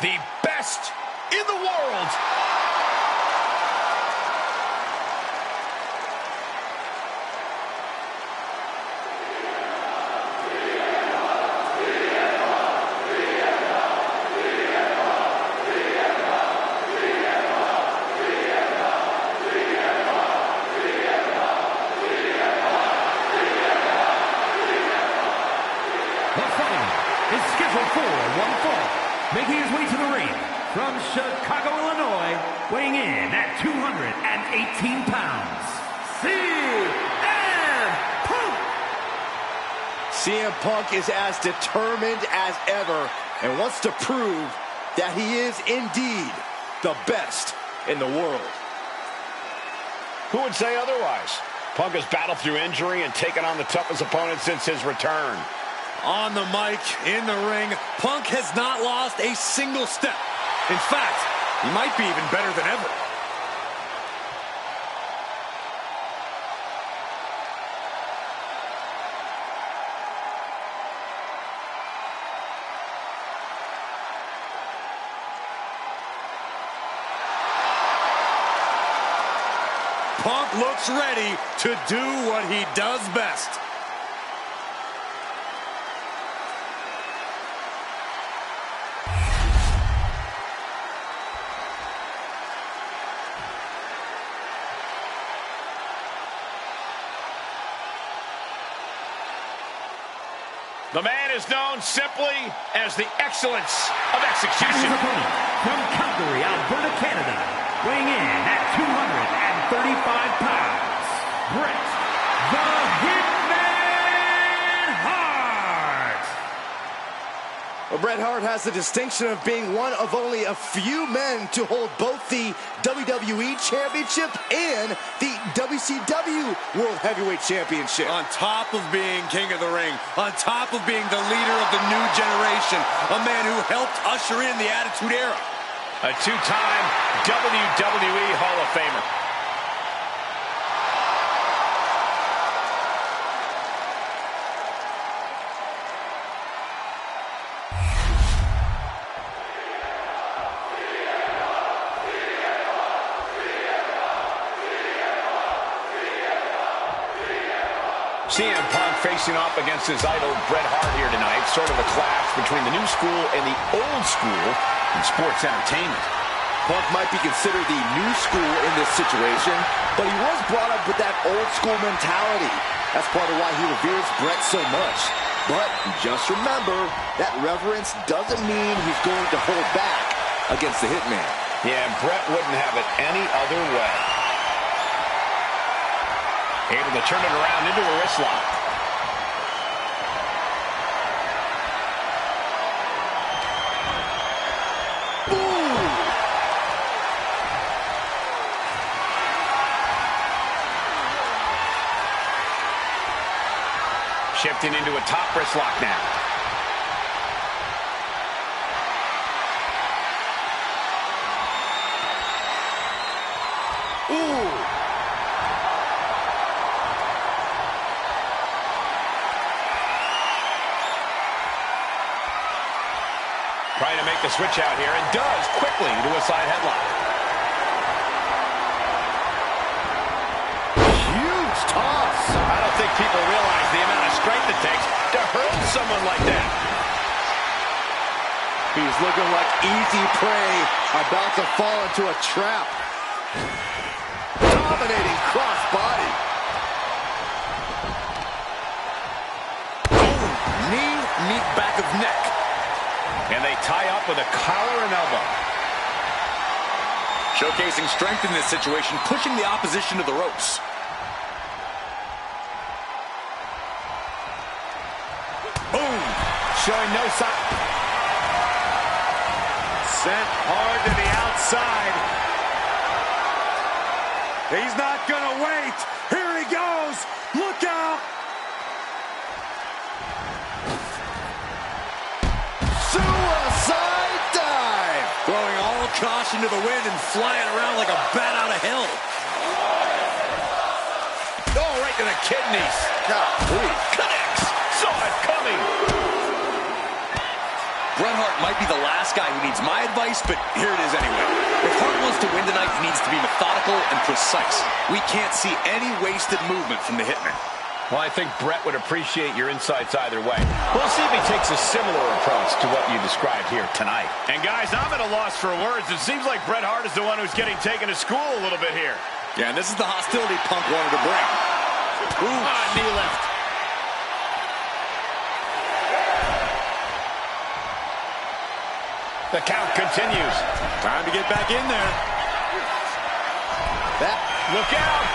the best in the world. Is scheduled for one fall, making his way to the ring from Chicago, Illinois, weighing in at 218 pounds, CM Punk! CM Punk is as determined as ever and wants to prove that he is indeed the best in the world. Who would say otherwise? Punk has battled through injury and taken on the toughest opponent since his return. On the mic, in the ring, Punk has not lost a single step. In fact, he might be even better than ever. Punk looks ready to do what he does best. The man is known simply as the excellence of execution. His opponent from Calgary, Alberta, Canada, weighing in at 235 pounds, Bret the Hitman Hart. Well, Bret Hart has the distinction of being one of only a few men to hold both the WWE Championship and the WCW World Heavyweight Championship. On top of being king of the ring, on top of being the leader of the new generation, a man who helped usher in the Attitude Era. A two-time WWE Hall of Famer. CM Punk facing off against his idol Bret Hart here tonight. Sort of a clash between the new school and the old school in sports entertainment. Punk might be considered the new school in this situation, but he was brought up with that old school mentality. That's part of why he reveres Bret so much. But just remember, that reverence doesn't mean he's going to hold back against the Hitman. Yeah, Bret wouldn't have it any other way. Able to turn it around into a wrist lock. Ooh! Shifting into a top wrist lock now. Ooh! Trying to make the switch out here, and does quickly into a side headlock. Huge toss. I don't think people realize the amount of strength it takes to hurl someone like that. He's looking like easy prey, about to fall into a trap. Dominating crossbody. Boom! Knee, back of neck. And they tie up with a collar and elbow. Showcasing strength in this situation, pushing the opposition to the ropes. Boom! Showing no sign. Sent hard to the outside. He's not gonna wait. Here he goes. Look out. Suicide dive. Throwing all caution to the wind and flying around like a bat out of hell. Oh, right to the kidneys. Golly. Connects. Saw it coming. Bret Hart might be the last guy who needs my advice, but here it is anyway. If Hart wants to win tonight, he needs to be methodical and precise. We can't see any wasted movement from the Hitman. Well, I think Bret would appreciate your insights either way. We'll see if he takes a similar approach to what you described here tonight. And guys, I'm at a loss for words. It seems like Bret Hart is the one who's getting taken to school a little bit here. Yeah, and this is the hostility Punk wanted to bring. Ooh, Knee lift. The count continues. Time to get back in there. Look out.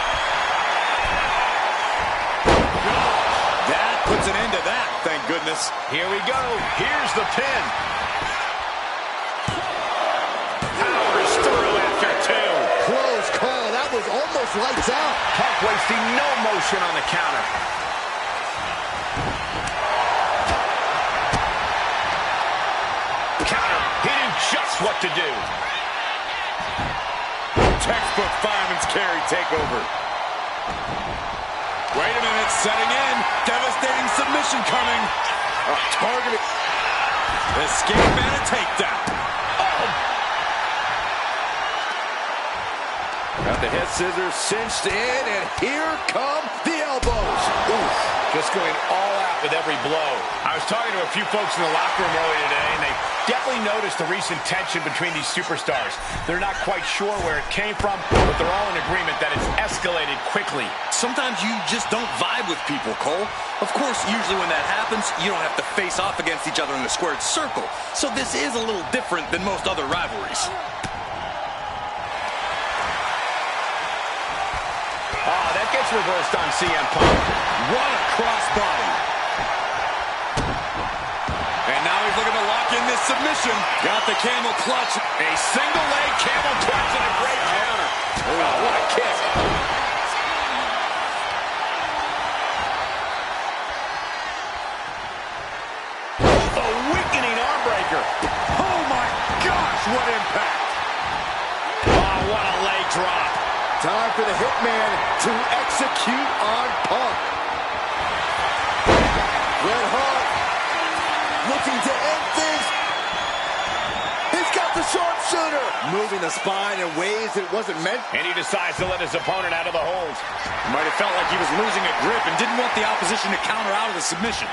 That puts an end to that, thank goodness. Here we go. Here's the pin. Powers through after two. Close call. That was almost lights out. Punk wasting no motion on the counter. Counter. He knew just what to do. Textbook fireman's carry takeover. Wait a minute, setting in. Devastating submission coming. Targeting. Escape and a takedown. Got the head scissors cinched in, and here come the elbows. Oof. Just going all out with every blow. I was talking to a few folks in the locker room earlier today, and they definitely noticed the recent tension between these superstars. They're not quite sure where it came from, but they're all in agreement that it's escalated quickly. Sometimes you just don't vibe with people, Cole. Of course, usually when that happens, you don't have to face off against each other in a squared circle. So this is a little different than most other rivalries. That gets reversed on CM Punk. What a crossbody. And now he's looking to lock in this submission. Got the camel clutch. A single leg camel clutch and a great counter. Oh, what a kick. A weakening arm breaker. Oh my gosh, what impact. Oh, what a leg drop. Time for the Hitman to execute on Punk. Bret Hart looking to end things. He's got the sharpshooter. Moving the spine in ways that it wasn't meant. And he decides to let his opponent out of the hold. Might have felt like he was losing a grip and didn't want the opposition to counter out of the submission.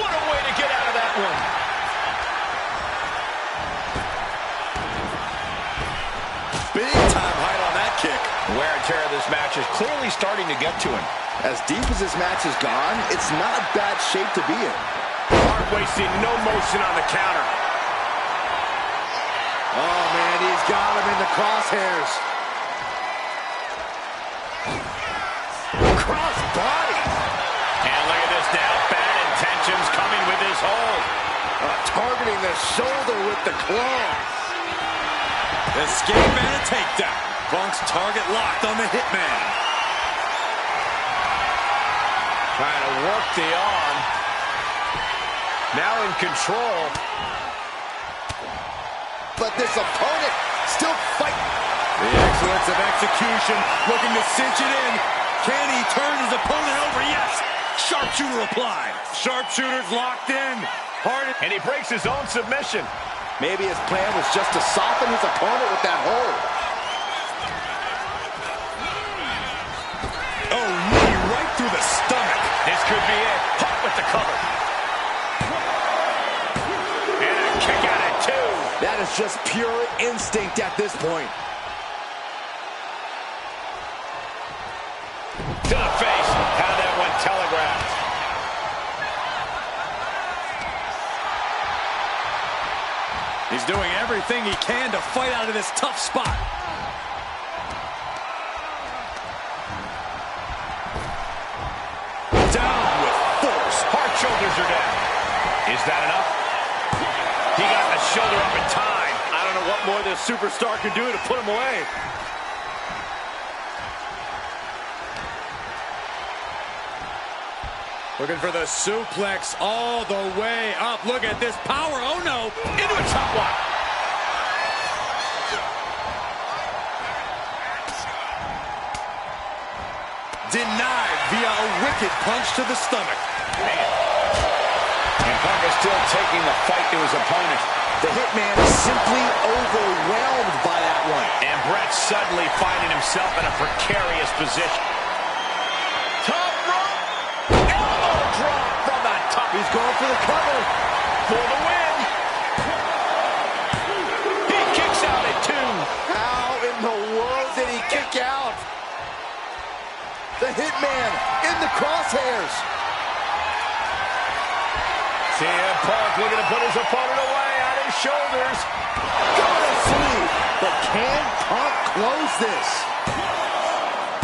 What a way to get out of that one. Big time height on that kick. Wear and tear of this match is clearly starting to get to him. As deep as this match has gone, it's not bad shape to be in. Hart wasting no motion on the counter. Oh, man, he's got him in the crosshairs. Cross body. And look at this now. Bad intentions coming with his hold. Targeting the shoulder with the claw. Escape and a takedown. Punk's target locked on the Hitman. Trying to work the arm. Now in control. But this opponent still fighting. The excellence of execution, looking to cinch it in. Can he turn his opponent over? Yes. Sharpshooter applied. Sharpshooter's locked in. Hard. And he breaks his own submission. Maybe his plan was just to soften his opponent with that hold. Oh, knee right through the stomach. This could be it. Pop with the cover. And a kick out at two. That is just pure instinct at this point. To the face. How that went telegraphed. He's doing everything he can to fight out of this tough spot. Down with force. Hart shoulders are down. Is that enough? He got the shoulder up in time. I don't know what more this superstar can do to put him away. Looking for the suplex all the way up. Look at this power. Oh, no. Into a top lock. Denied via a whip wicked punch to the stomach. Man. And Punk is still taking the fight to his opponent. The Hitman is simply overwhelmed by that one. And Brett suddenly finding himself in a precarious position. Top rope. Elbow drop from the top. He's going for the cover. For the win. He kicks out at 2. How in the world did he kick out? The Hitman in the crosshairs. CM Punk looking to put his opponent away on his shoulders. Go to sleep. But can Punk close this?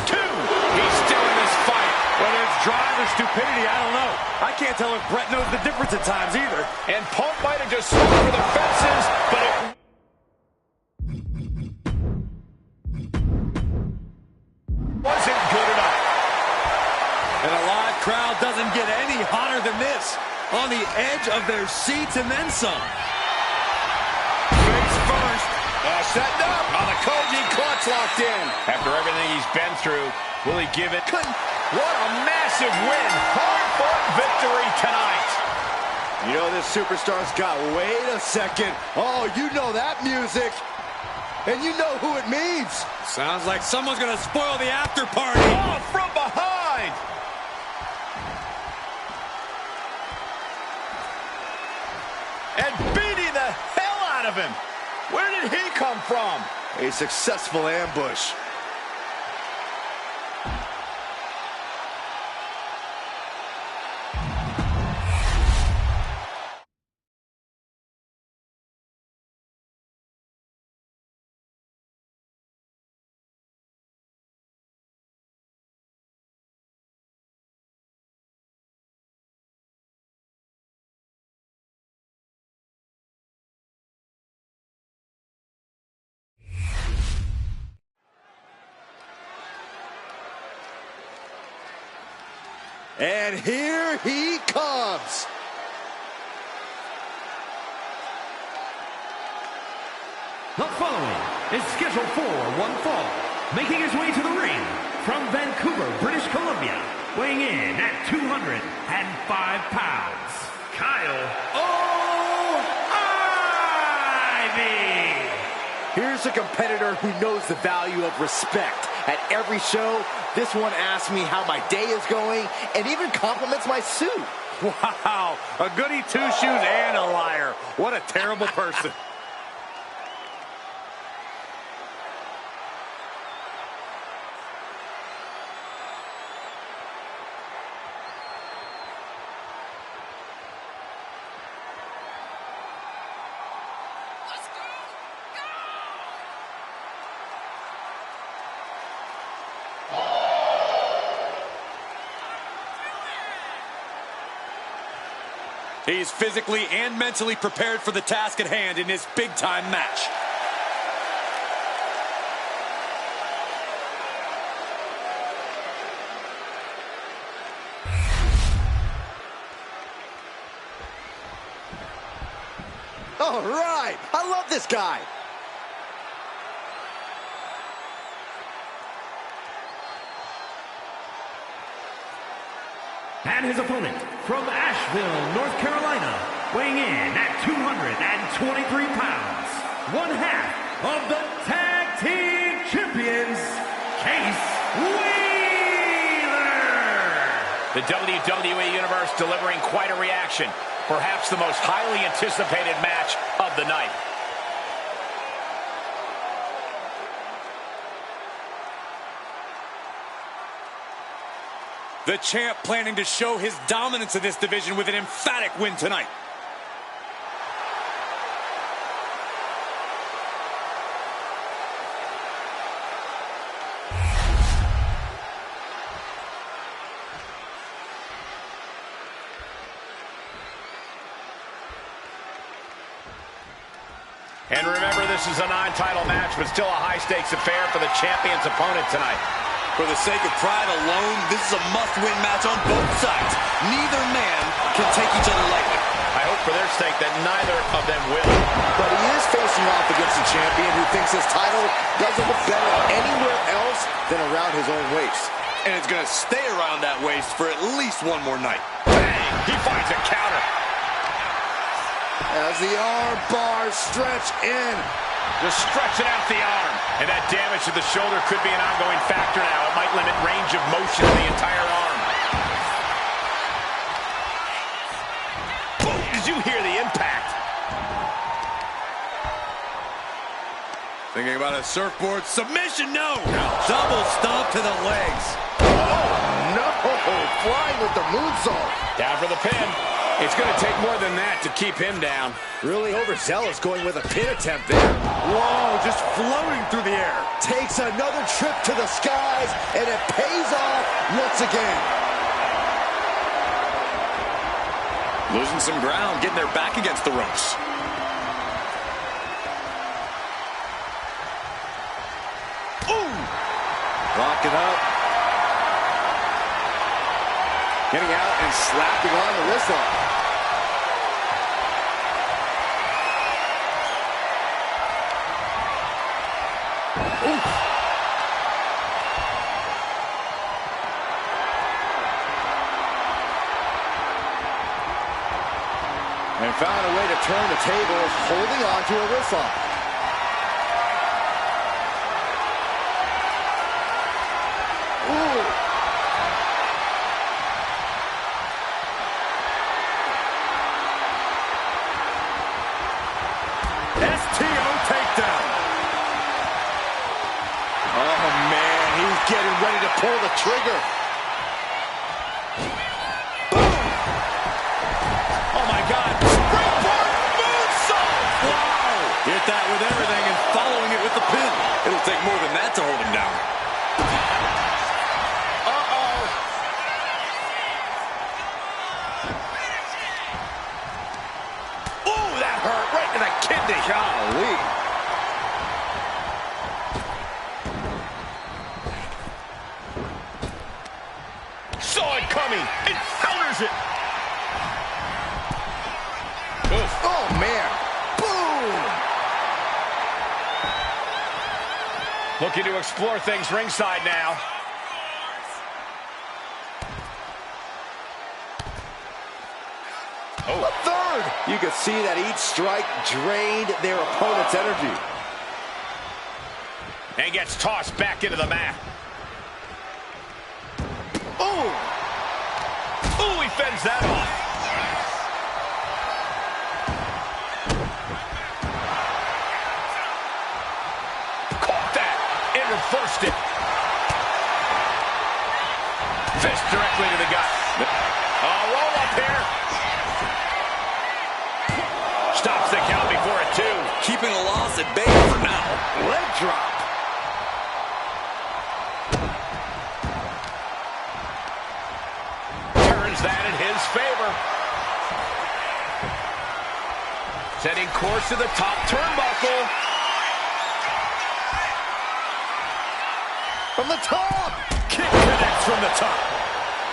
2. He's still in this fight. Whether it's drive or stupidity, I don't know. I can't tell if Brett knows the difference at times either. And Punk might have just swung for the fences, but it wasn't good enough. And a live crowd doesn't get any hotter than this. On the edge of their seats and then some. Face first. Setting up on the Koji clutch locked in. After everything he's been through, will he give it? What a massive win. Hard-fought victory tonight. You know this superstar's got, wait a second. Oh, you know that music. And you know who it means. Sounds like someone's going to spoil the after party. Oh, from behind. And beating the hell out of him. Where did he come from? A successful ambush. And here he comes. The following is scheduled for one fall. Making his way to the ring from Vancouver, British Columbia, weighing in at 205 pounds, Kyle O'Reilly. Here's a competitor who knows the value of respect. At every show, this one asks me how my day is going and even compliments my suit. Wow, a goody two-shoes and a liar. What a terrible person. He's physically and mentally prepared for the task at hand in this big-time match. All right, I love this guy. And his opponent from Asheville, North Carolina, weighing in at 223 pounds, one half of the Tag Team Champions, Case Wheeler. The WWE Universe delivering quite a reaction. Perhaps the most highly anticipated match of the night. The champ planning to show his dominance in this division with an emphatic win tonight. And remember, this is a non-title match, but still a high-stakes affair for the champion's opponent tonight. For the sake of pride alone, this is a must-win match on both sides. Neither man can take each other lightly. I hope for their sake that neither of them will. But he is facing off against a champion who thinks his title doesn't look better anywhere else than around his own waist. and it's going to stay around that waist for at least one more night. Bang! He finds a counter. As the arm bars stretch in. Just stretching out the arm. And that damage to the shoulder could be an ongoing factor now. It might limit range of motion of the entire arm. Boom! Did you hear the impact? Thinking about a surfboard submission? No! Double stomp to the legs. Oh, no! Flying with the moonsault. Down for the pin. It's going to take more than that to keep him down. Really overzealous going with a pin attempt there. Whoa, just floating through the air. Takes another trip to the skies, and it pays off once again. Losing some ground, getting their back against the ropes. Ooh! Locking up. Getting out and slapping on the wrist lock. Oof. And found a way to turn the tables, holding on to a wrist lock. Ooh. Takedown. Oh, man, he's getting ready to pull the trigger. Boom! Oh, my God. Springboard moonsault! Wow! Hit that with everything and following it with the pin. It'll take more than that to hold him down. Uh-oh. Ooh, that hurt right to the kidney. Golly. Saw it coming. It counters it. Oof. Oh, man. Boom. Looking to explore things ringside now. Oh. A third. You could see that each strike drained their opponent's energy. And gets tossed back into the mat. Ooh. Ooh, he fends that off. Caught that and reversed it. Fist directly to the gut. Roll up here. Stops the count before a 2. Keeping a loss at bay for now. Leg drop. Turns that in his favor. Setting course to the top turnbuckle. From the top. Kick connects from the top.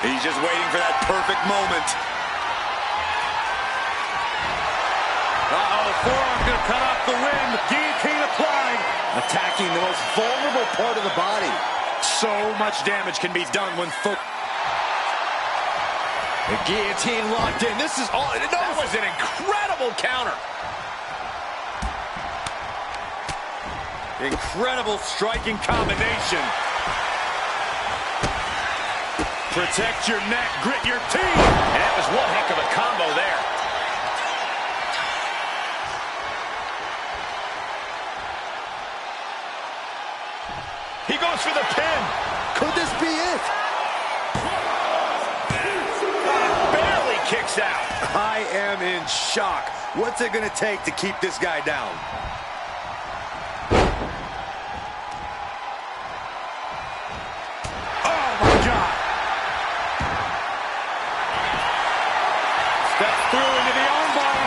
He's just waiting for that perfect moment. Uh-oh, forearm gonna cut off the wind. Guillotine applied. Attacking the most vulnerable part of the body. So much damage can be done when The guillotine locked in. This is all. That was an incredible counter. incredible striking combination. Protect your neck, grit your teeth. And that was one heck of a combo there. He goes for the pin. Could this be it? Barely kicks out. I am in shock. What's it going to take to keep this guy down? Oh, my God. Steps through into the armbar.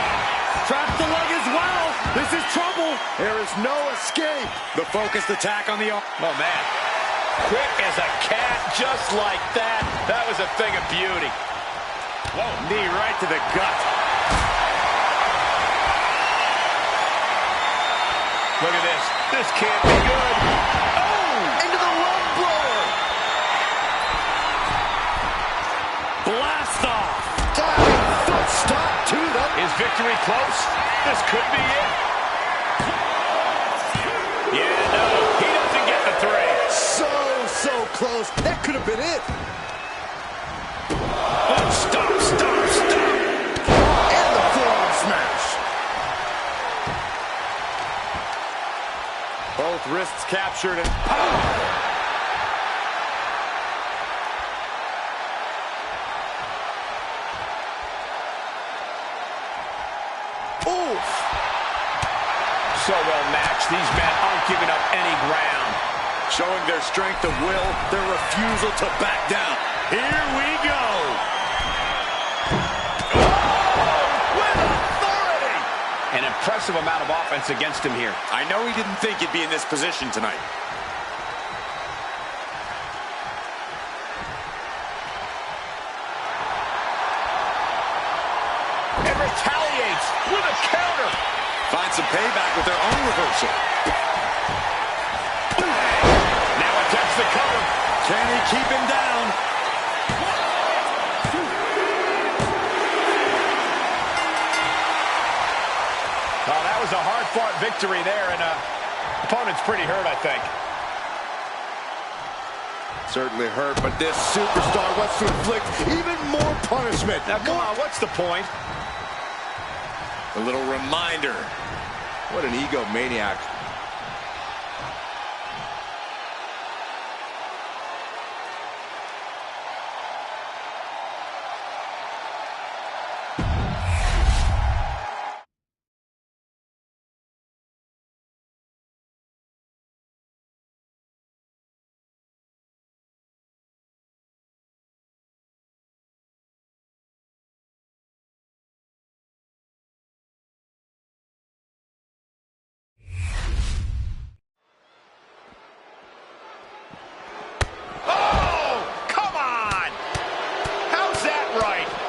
Traps the leg as well. This is trouble. There is no escape. The focused attack on the arm. Oh, man. Quick as a cat, just like that. That was a thing of beauty. Whoa. Knee right to the gut. Look at this. This can't be good. Oh! Into the lung blower. victory close? This could be it. Yeah, no, he doesn't get the three. So close. That could have been it. Oh, stop. And the forearm smash. Both wrists captured and pow! Oof. So well matched. These men aren't giving up any ground. Showing their strength of will, their refusal to back down. Here we go. Oh, with authority. An impressive amount of offense against him here. I know he didn't think he'd be in this position tonight. And retaliates with a counter. Find some payback with their own reversal. Now attempts the cover. Can he keep him down? Oh, that was a hard-fought victory there, and opponent's pretty hurt, I think. Certainly hurt, but this superstar wants to inflict even more punishment. Now, come on, what's the point? A little reminder. What an egomaniac.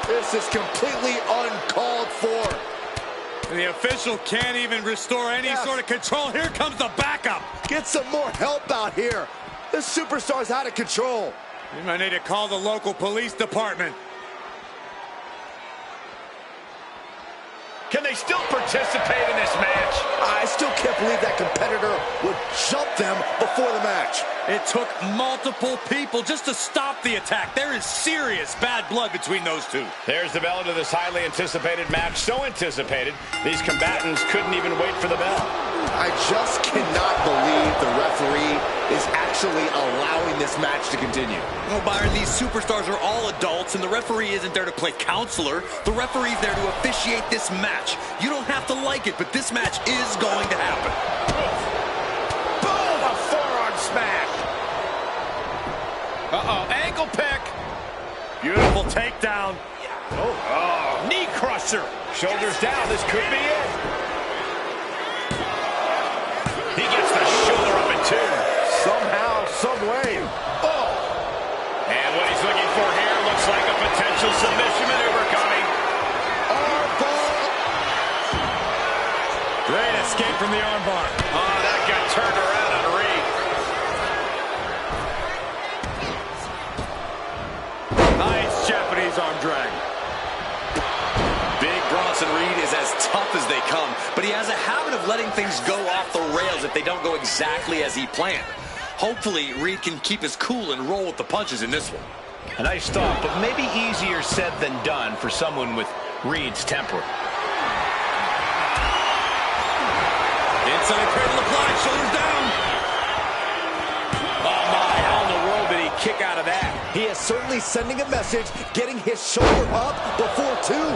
This is completely uncalled for. And the official can't even restore any sort of control. Here comes the backup. Get some more help out here. This superstar's out of control. We might need to call the local police department. Can they still participate in this match? I still can't believe that competitor would jump them before the match. It took multiple people just to stop the attack. There is serious bad blood between those two. There's the bell to this highly anticipated match. So anticipated, these combatants couldn't even wait for the bell. I just cannot believe the referee is actually allowing this match to continue. Oh, Byron, these superstars are all adults, and the referee isn't there to play counselor. The referee's there to officiate this match. You don't have to like it, but this match is going to happen. Boom! A forearm smash. Uh-oh, ankle pick. Beautiful takedown. Oh, knee crusher. Shoulders down, this could be it. He gets the shoulder up in two. Somehow, some way. Oh. And what he's looking for here looks like a potential submission maneuver coming. Armbar. Great escape from the armbar. Oh, that got turned around on Reed. Nice Japanese arm drag. Big Bronson Reed is as tough as they come, but he has a habit of letting things go off the rails if they don't go exactly as he planned. Hopefully, Reed can keep his cool and roll with the punches in this one. A nice thought, but maybe easier said than done for someone with Reed's temper. Inside cradle applied, shoulders down. Oh my, how in the world did he kick out of that? He is certainly sending a message, getting his shoulder up before two.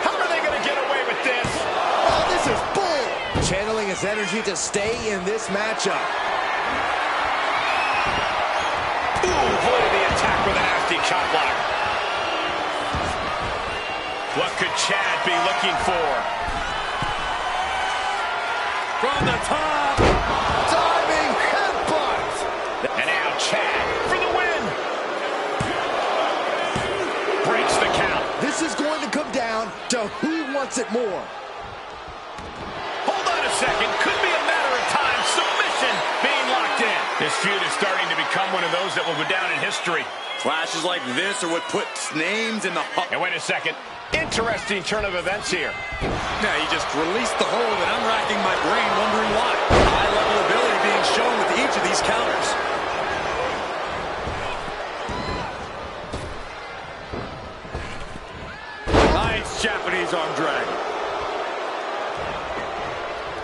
How are they going to get away with this? Oh, this is bull. Channeling his energy to stay in this matchup. Ooh, avoided the attack with a nasty chop block. What could Chad be looking for? From the top. Diving headbutt. And now Chad for the win. Breaks the count. This is going to come down to who wants it more. Hold on a second. Could be a matter of time. Submission being locked in. This feud is starting to become one of those that will go down in history. Clashes like this are what puts names in the heart. And wait a second. Interesting turn of events here. Now, he just released the hold, and I'm racking my brain wondering why. High-level ability being shown with each of these counters. Nice Japanese arm drag.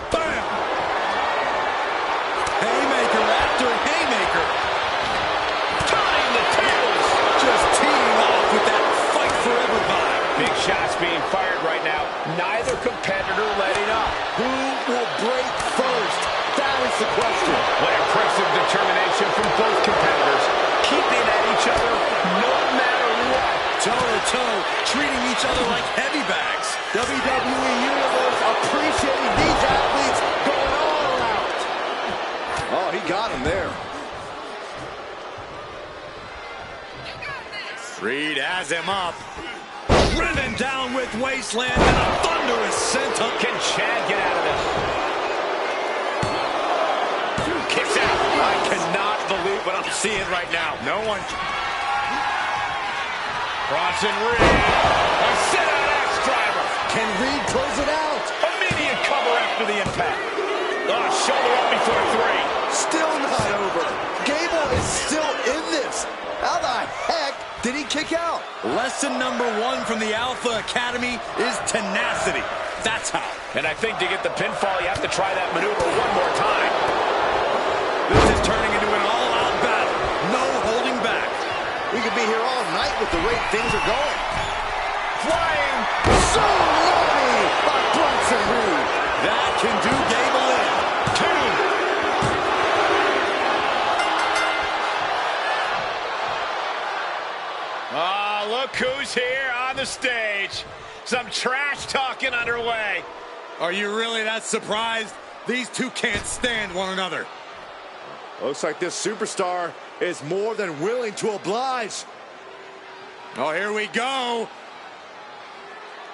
Bam! Haymaker after haymaker. Turning the tables. Just teeing off with that fight forever vibe. Big shots being fired right now. Neither competitor letting up. Who will break first? That is the question. What impressive determination from both competitors. Keeping at each other no matter what. Toe-to-toe, treating each other like heavy bags. WWE Universe appreciating these athletes going all out. Oh, he got him there. Reed has him up. Driven down with Wasteland and a thunderous senton. Can Chad get out of this? Kicks out. I cannot believe what I'm seeing right now. No one. Bronson Reed. A sit-out axe driver. Can Reed close it out? Immediate cover after the impact. Oh, shoulder up before three. Still not over. Gable is still in this. How the heck did he kick out? Lesson number 1 from the Alpha Academy is tenacity. That's how. And I think to get the pinfall, you have to try that maneuver one more time. This is turning into an all-out battle. No holding back. We could be here all night with the rate things are going. Flying. Tsunami by Bronson Reed. That can do Gable in. 2. Oh, look who's here on the stage. Some trash talking underway. Are you really that surprised? These two can't stand one another. Looks like this superstar is more than willing to oblige. Oh, here we go.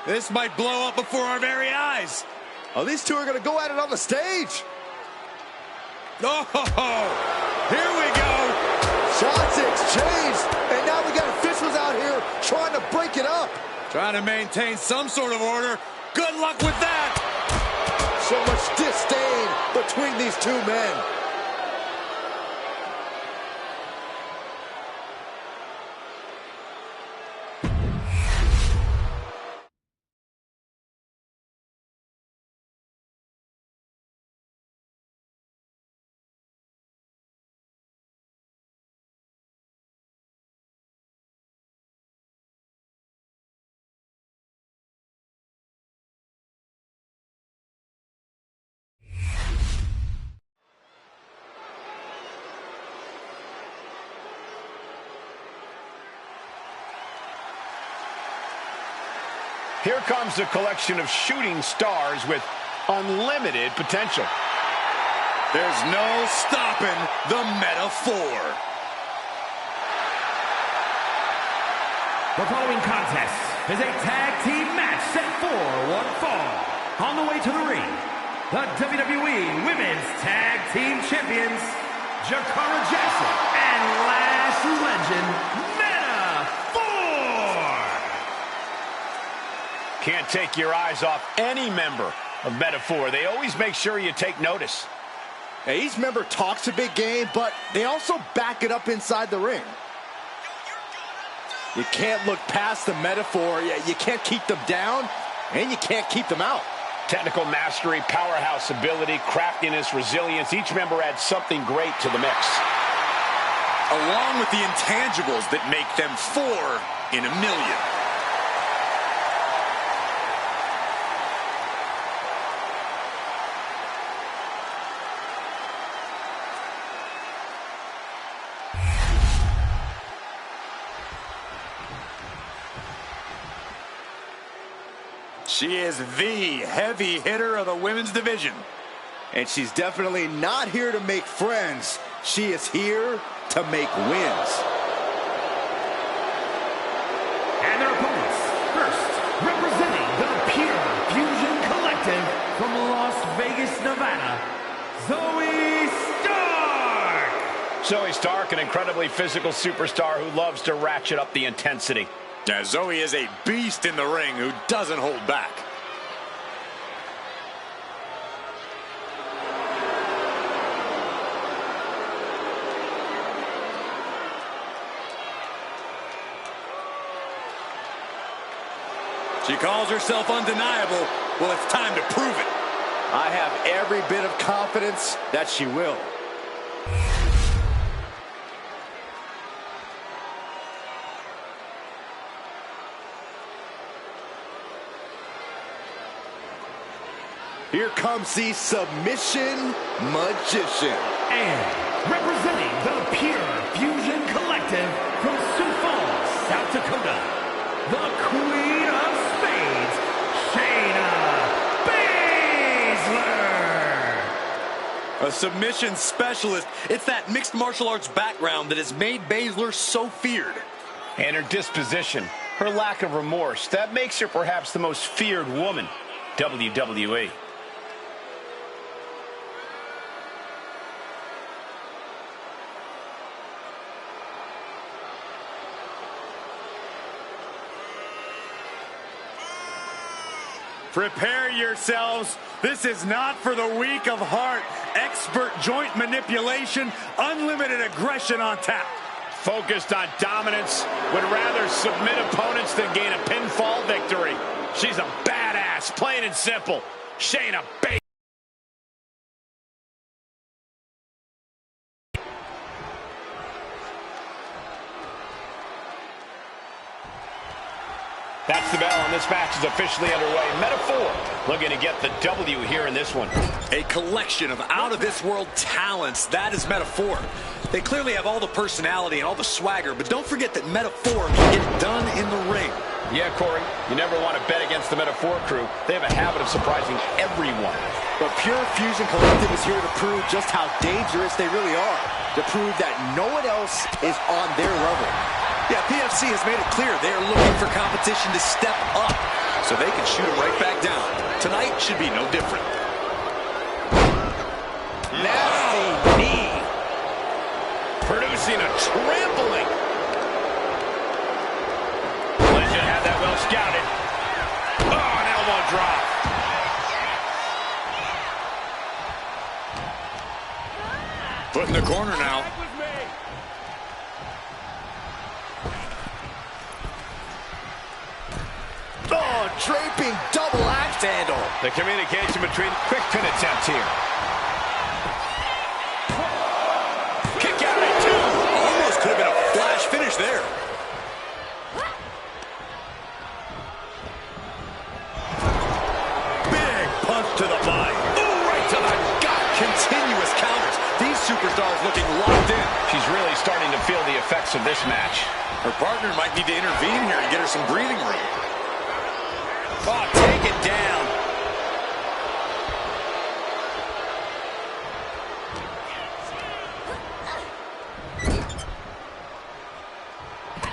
This might blow up before our very eyes. Oh, these two are going to go at it on the stage. Oh, here we go. Shots exchanged, and now we got officials out here trying to break it up. Trying to maintain some sort of order. Good luck with that. So much disdain between these two men. Here comes a collection of shooting stars with unlimited potential. There's no stopping the metaphor. The following contest is a tag team match set for one fall. On the way to the ring, the WWE Women's Tag Team Champions, Jakara Jackson and Lash Legend, Can't take your eyes off any member of Metaphor. They always make sure you take notice. Now, each member talks a big game, but they also back it up inside the ring. You can't look past the Metaphor. You can't keep them down, and you can't keep them out. Technical mastery, powerhouse ability, craftiness, resilience. Each member adds something great to the mix. Along with the intangibles that make them 4 in a million. She is the heavy hitter of the women's division. And she's definitely not here to make friends. She is here to make wins. And their opponents, first, representing the Pure Fusion Collective from Las Vegas, Nevada, Zoe Stark. Zoe Stark, an incredibly physical superstar who loves to ratchet up the intensity. Yeah, Zoe is a beast in the ring who doesn't hold back. She calls herself undeniable. Well, it's time to prove it. I have every bit of confidence that she will. Here comes the submission magician. And representing the Pure Fusion Collective from Sioux Falls, South Dakota, the Queen of Spades, Shayna Baszler. A submission specialist. It's that mixed martial arts background that has made Baszler so feared. And her disposition, her lack of remorse, that makes her perhaps the most feared woman, WWE. Prepare yourselves. This is not for the weak of heart. Expert joint manipulation, unlimited aggression on tap. Focused on dominance, would rather submit opponents than gain a pinfall victory. She's a badass, plain and simple. Shayna Baszler. That's the bell, and this match is officially underway. Metaphor looking to get the W here in this one. A collection of out-of-this-world talents. That is Metaphor. They clearly have all the personality and all the swagger, but don't forget that Metaphor can get it done in the ring. Yeah, Corey, you never want to bet against the Metaphor crew. They have a habit of surprising everyone. But Pure Fusion Collective is here to prove just how dangerous they really are. To prove that no one else is on their level. Yeah, PFC has made it clear they are looking for competition to step up so they can shoot it right back down. Tonight should be no different. Nasty knee. Producing a trampling. Legend had that well scouted. Oh, an elbow drop. Put in the corner now. Oh, draping double axe handle. The communication between quick pin attempt here. Kick out at two. Almost could have been a flash finish there. Big punch to the body. Ooh, right to the gut. Continuous counters. These superstars looking locked in. She's really starting to feel the effects of this match. Her partner might need to intervene here and get her some breathing room. Oh, take it down.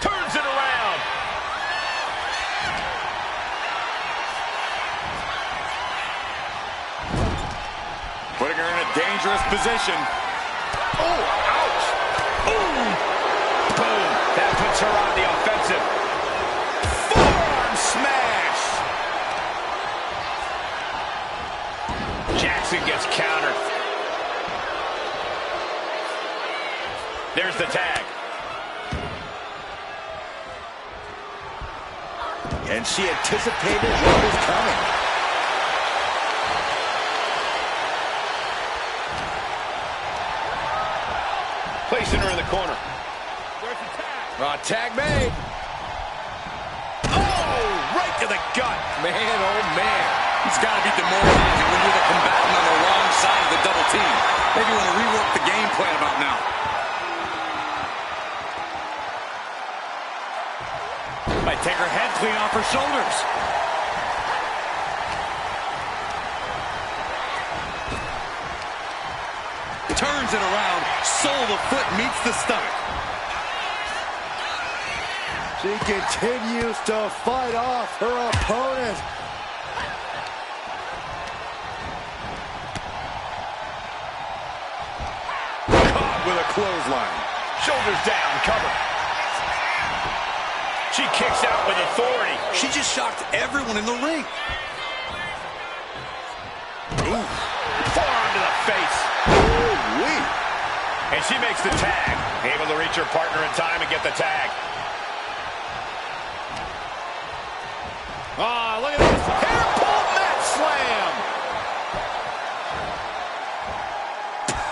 Turns it around. Putting her in a dangerous position. Oh, ouch. Boom. Boom. That puts her on the offensive. Forearm smash. Jackson gets countered. There's the tag. And she anticipated what was coming. Placing her in the corner. Tag made. Oh, right to the gut. Man, oh man. It's got to be demoralizing when you're the combatant on the wrong side of the double team. Maybe you want to rework the game plan about now. Might take her head clean off her shoulders. Turns it around. Sole of the foot meets the stomach. She continues to fight off her opponent. Caught with a clothesline. Shoulders down, cover. She kicks out with authority. She just shocked everyone in the ring. Ooh. Forearm to the face. Ooh-wee. And she makes the tag. Able to reach her partner in time and get the tag. Ah, look at this. Hair pull mat slam.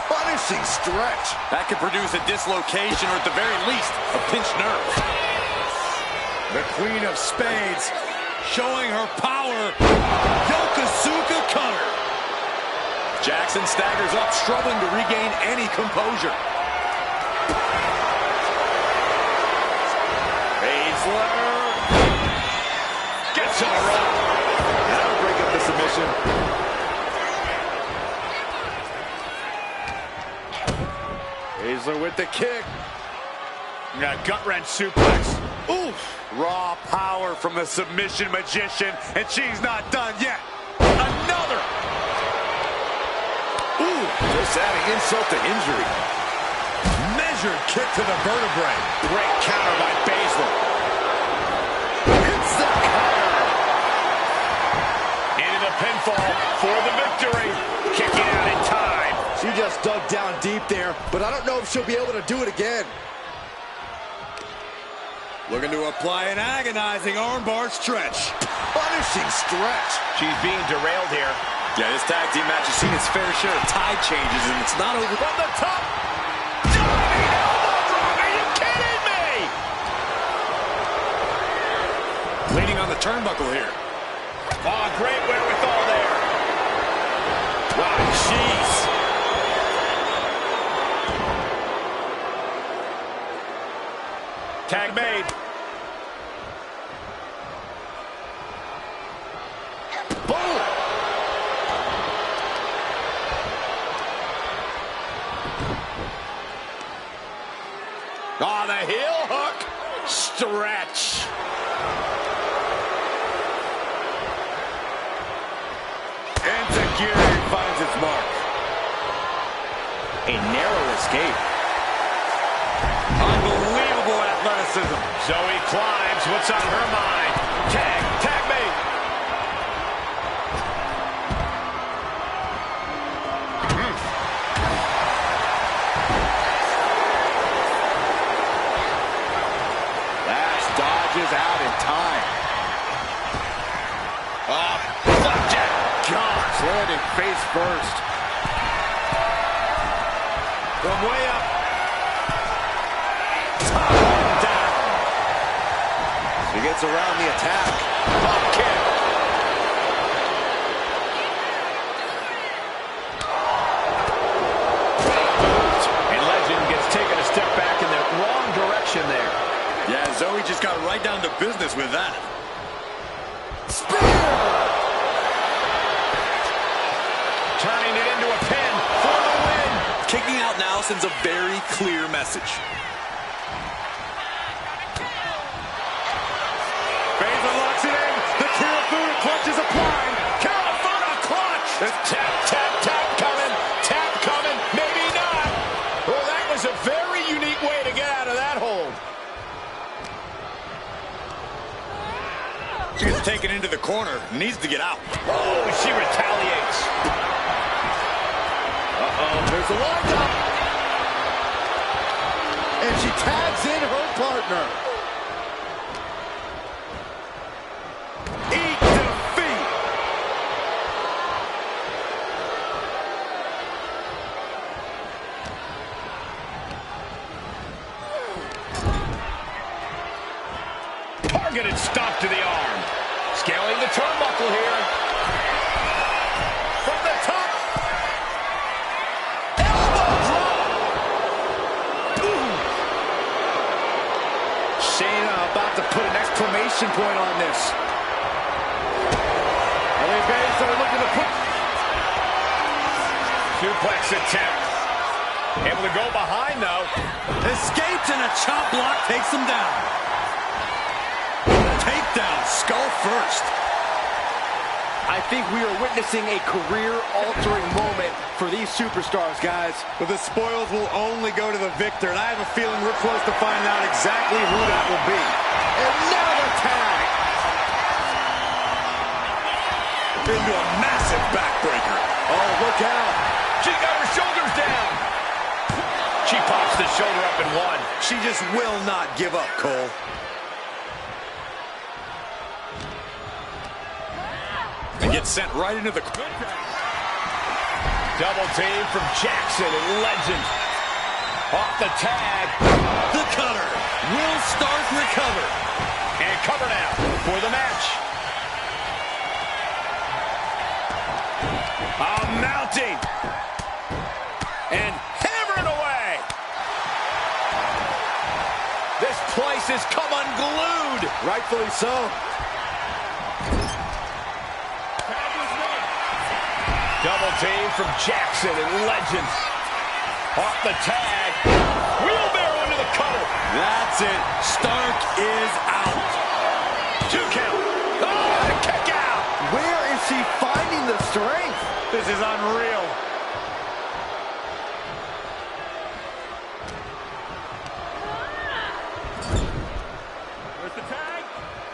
Punishing stretch. That could produce a dislocation or at the very least, a pinched nerve. The Queen of Spades showing her power. Yokosuka cutter. Jackson staggers up, struggling to regain any composure. Baszler. Gets on the rope. That'll break up the submission. Baszler with the kick. Gut-wrench suplex. Oof. Raw power from the submission magician, and she's not done yet. Another. Ooh, just adding insult to injury. Measured kick to the vertebrae. Great counter by Baszler. Hits the cover. Into the pinfall for the victory. Kicking out in time. She just dug down deep there, but I don't know if she'll be able to do it again. Looking to apply an agonizing armbar stretch. Punishing stretch. She's being derailed here. Yeah, this tag team match has seen its fair share of tide changes, and it's not over. From the top. Diving elbow drop. Are you kidding me? Leaning on the turnbuckle here. Oh, great wherewithal there. Wow, jeez. Tag made. Boom! Oh, the heel hook. Stretch. Enzuigiri finds its mark. A narrow escape. Unbelievable athleticism. Zoe climbs. What's on her mind? Tag made. Lash dodges out in time. Flapjack. Gosh, landing face first. From way up. Down. She gets around the attack. Pop kick. And Legend gets taken a step back in the wrong direction there. Yeah, Zoe just got right down to business with that. Spear! Turning it into a pin for the win. Kicking out now sends a very clear message. Baszler locks it in. The Kirifuda clutch is applied. Kirifuda clutch. Tap, tap, tap coming. Tap coming. Maybe not. Well, that was a very unique way to get out of that hold. She gets taken into the corner. Needs to get out. Oh, she retaliates. There's a windup. And she tags in her partner. Eat defeat. Targeted stop to the arm. Scaling the turnbuckle here. From the top. Elbow drop. Ooh. Shayna about to put an exclamation point on this. Baszler looking to put... Suplex attempt. Able to go behind, though. Escapes and a chop block takes him down. Takedown, skull first. I think we are witnessing a career-altering moment for these superstars, guys. But the spoils will only go to the victor, and I have a feeling we're close to finding out exactly who that will be. And now the tag. Into a massive backbreaker. Oh, look out. She got her shoulders down. She pops the shoulder up in one. She just will not give up, Cole. And gets sent right into the... Double team from Jackson and Legend. Off the tag. The cutter. Will Stark recover? And cover now for the match. Mounting. And hammering away. This place has come unglued. Rightfully so. Double team from Jackson and Legend. Off the tag. Wheelbarrow into the cutter. That's it. Stark is out. 2 count. Oh, and a kick out. Where is she finding the strength? This is unreal. Where's the tag?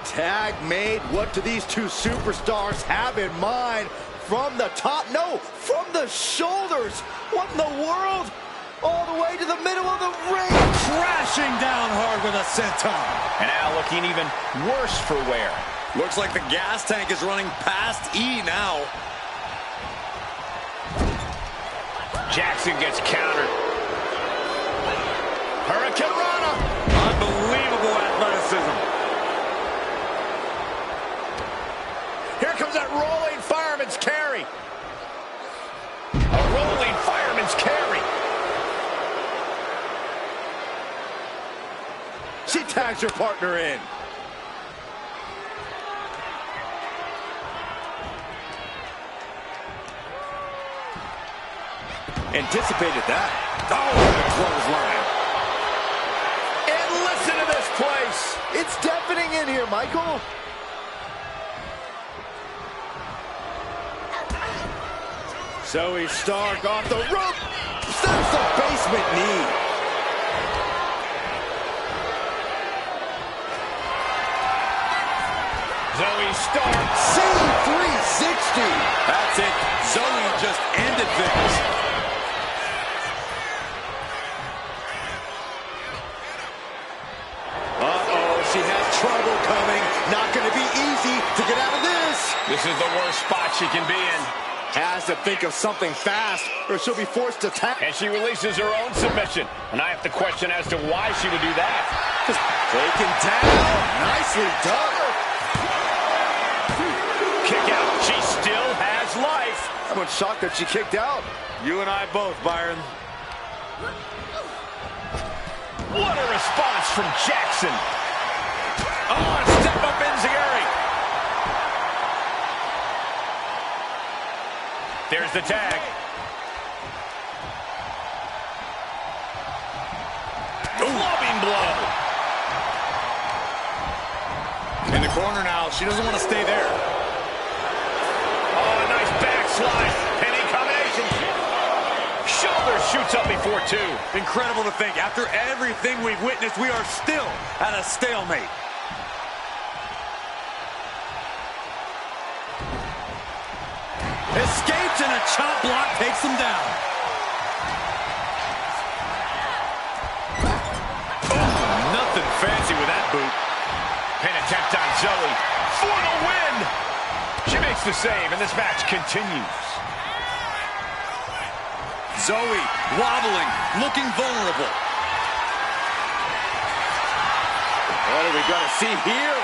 Tag made. What do these two superstars have in mind? From the top? No, from the shoulders. What in the world? All the way to the middle of the ring. Crashing down hard with a senton. And now looking even worse for wear. Looks like the gas tank is running past E now. Jackson gets countered. Hurricane Rana. Unbelievable athleticism. Here comes that rolling fireman's carry. A rolling fireman's carry. She tags her partner in. Anticipated that. Oh, the clothesline. And listen to this place. It's deafening in here, Michael. Zoe Stark off the rope. There's the basement knee. Zoe Stark. C360. That's it. Zoe just ended things. Uh-oh, she has trouble coming. Not going to be easy to get out of this. This is the worst spot she can be in. Has to think of something fast, or she'll be forced to tap. And she releases her own submission. And I have to question as to why she would do that. Just taken down. Nicely done. Kick out. She still has life. I'm shocked that she kicked out. You and I both, Byron. What a response from Jackson. Oh, and step up Enziguri. There's the tag. Clubbing blow. In the corner now. She doesn't want to stay there. Oh, nice backslide. Penny combination. Shoulder shoots up before 2. Incredible to think. After everything we've witnessed, we are still at a stalemate. Escapes and a chop block takes him down. Oh, nothing fancy with that boot. Pin attempt on Zoe for the win. She makes the save, and this match continues. Zoe wobbling, looking vulnerable. What are we going to see here?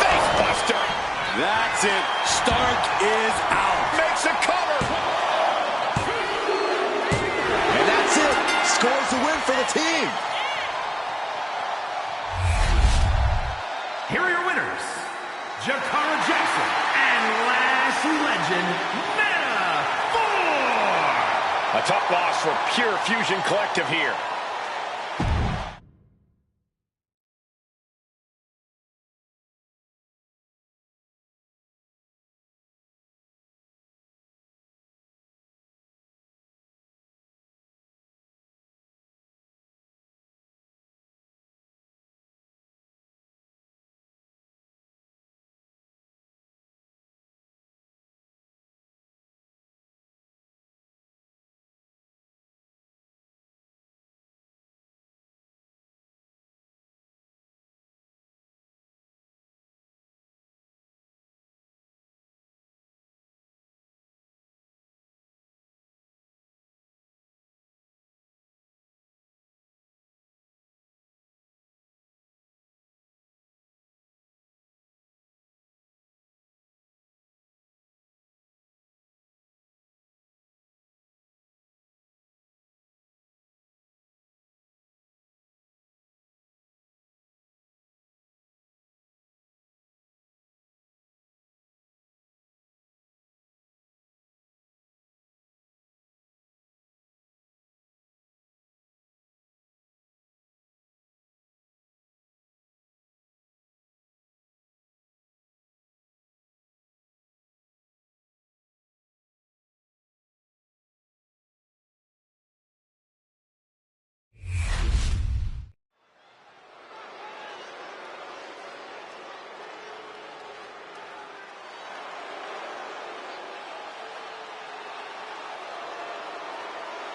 Face buster. That's it. Stark is out. Makes a cover. And that's it. Scores the win for the team. Here are your winners, Jakara Jackson and Lash Legend Meta 4. A tough loss for Pure Fusion Collective here.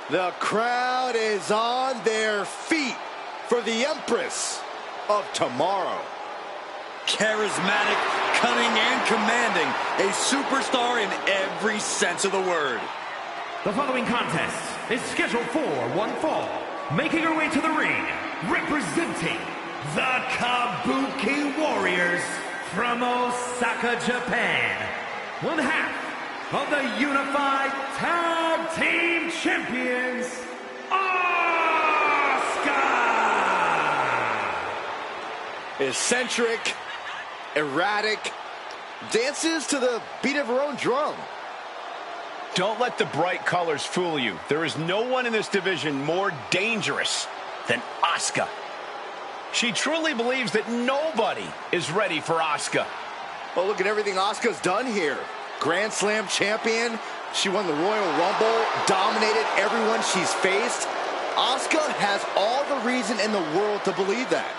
The crowd is on their feet for the Empress of Tomorrow. Charismatic, cunning, and commanding. A superstar in every sense of the word. The following contest is scheduled for one fall. Making her way to the ring, representing the Kabuki Warriors from Osaka, Japan. One half of the Unified Tag Team Champions, Asuka! Eccentric, erratic, dances to the beat of her own drum. Don't let the bright colors fool you. There is no one in this division more dangerous than Asuka. She truly believes that nobody is ready for Asuka. Oh, look at everything Asuka's done here. Grand Slam champion. She won the Royal Rumble, dominated everyone she's faced. Asuka has all the reason in the world to believe that.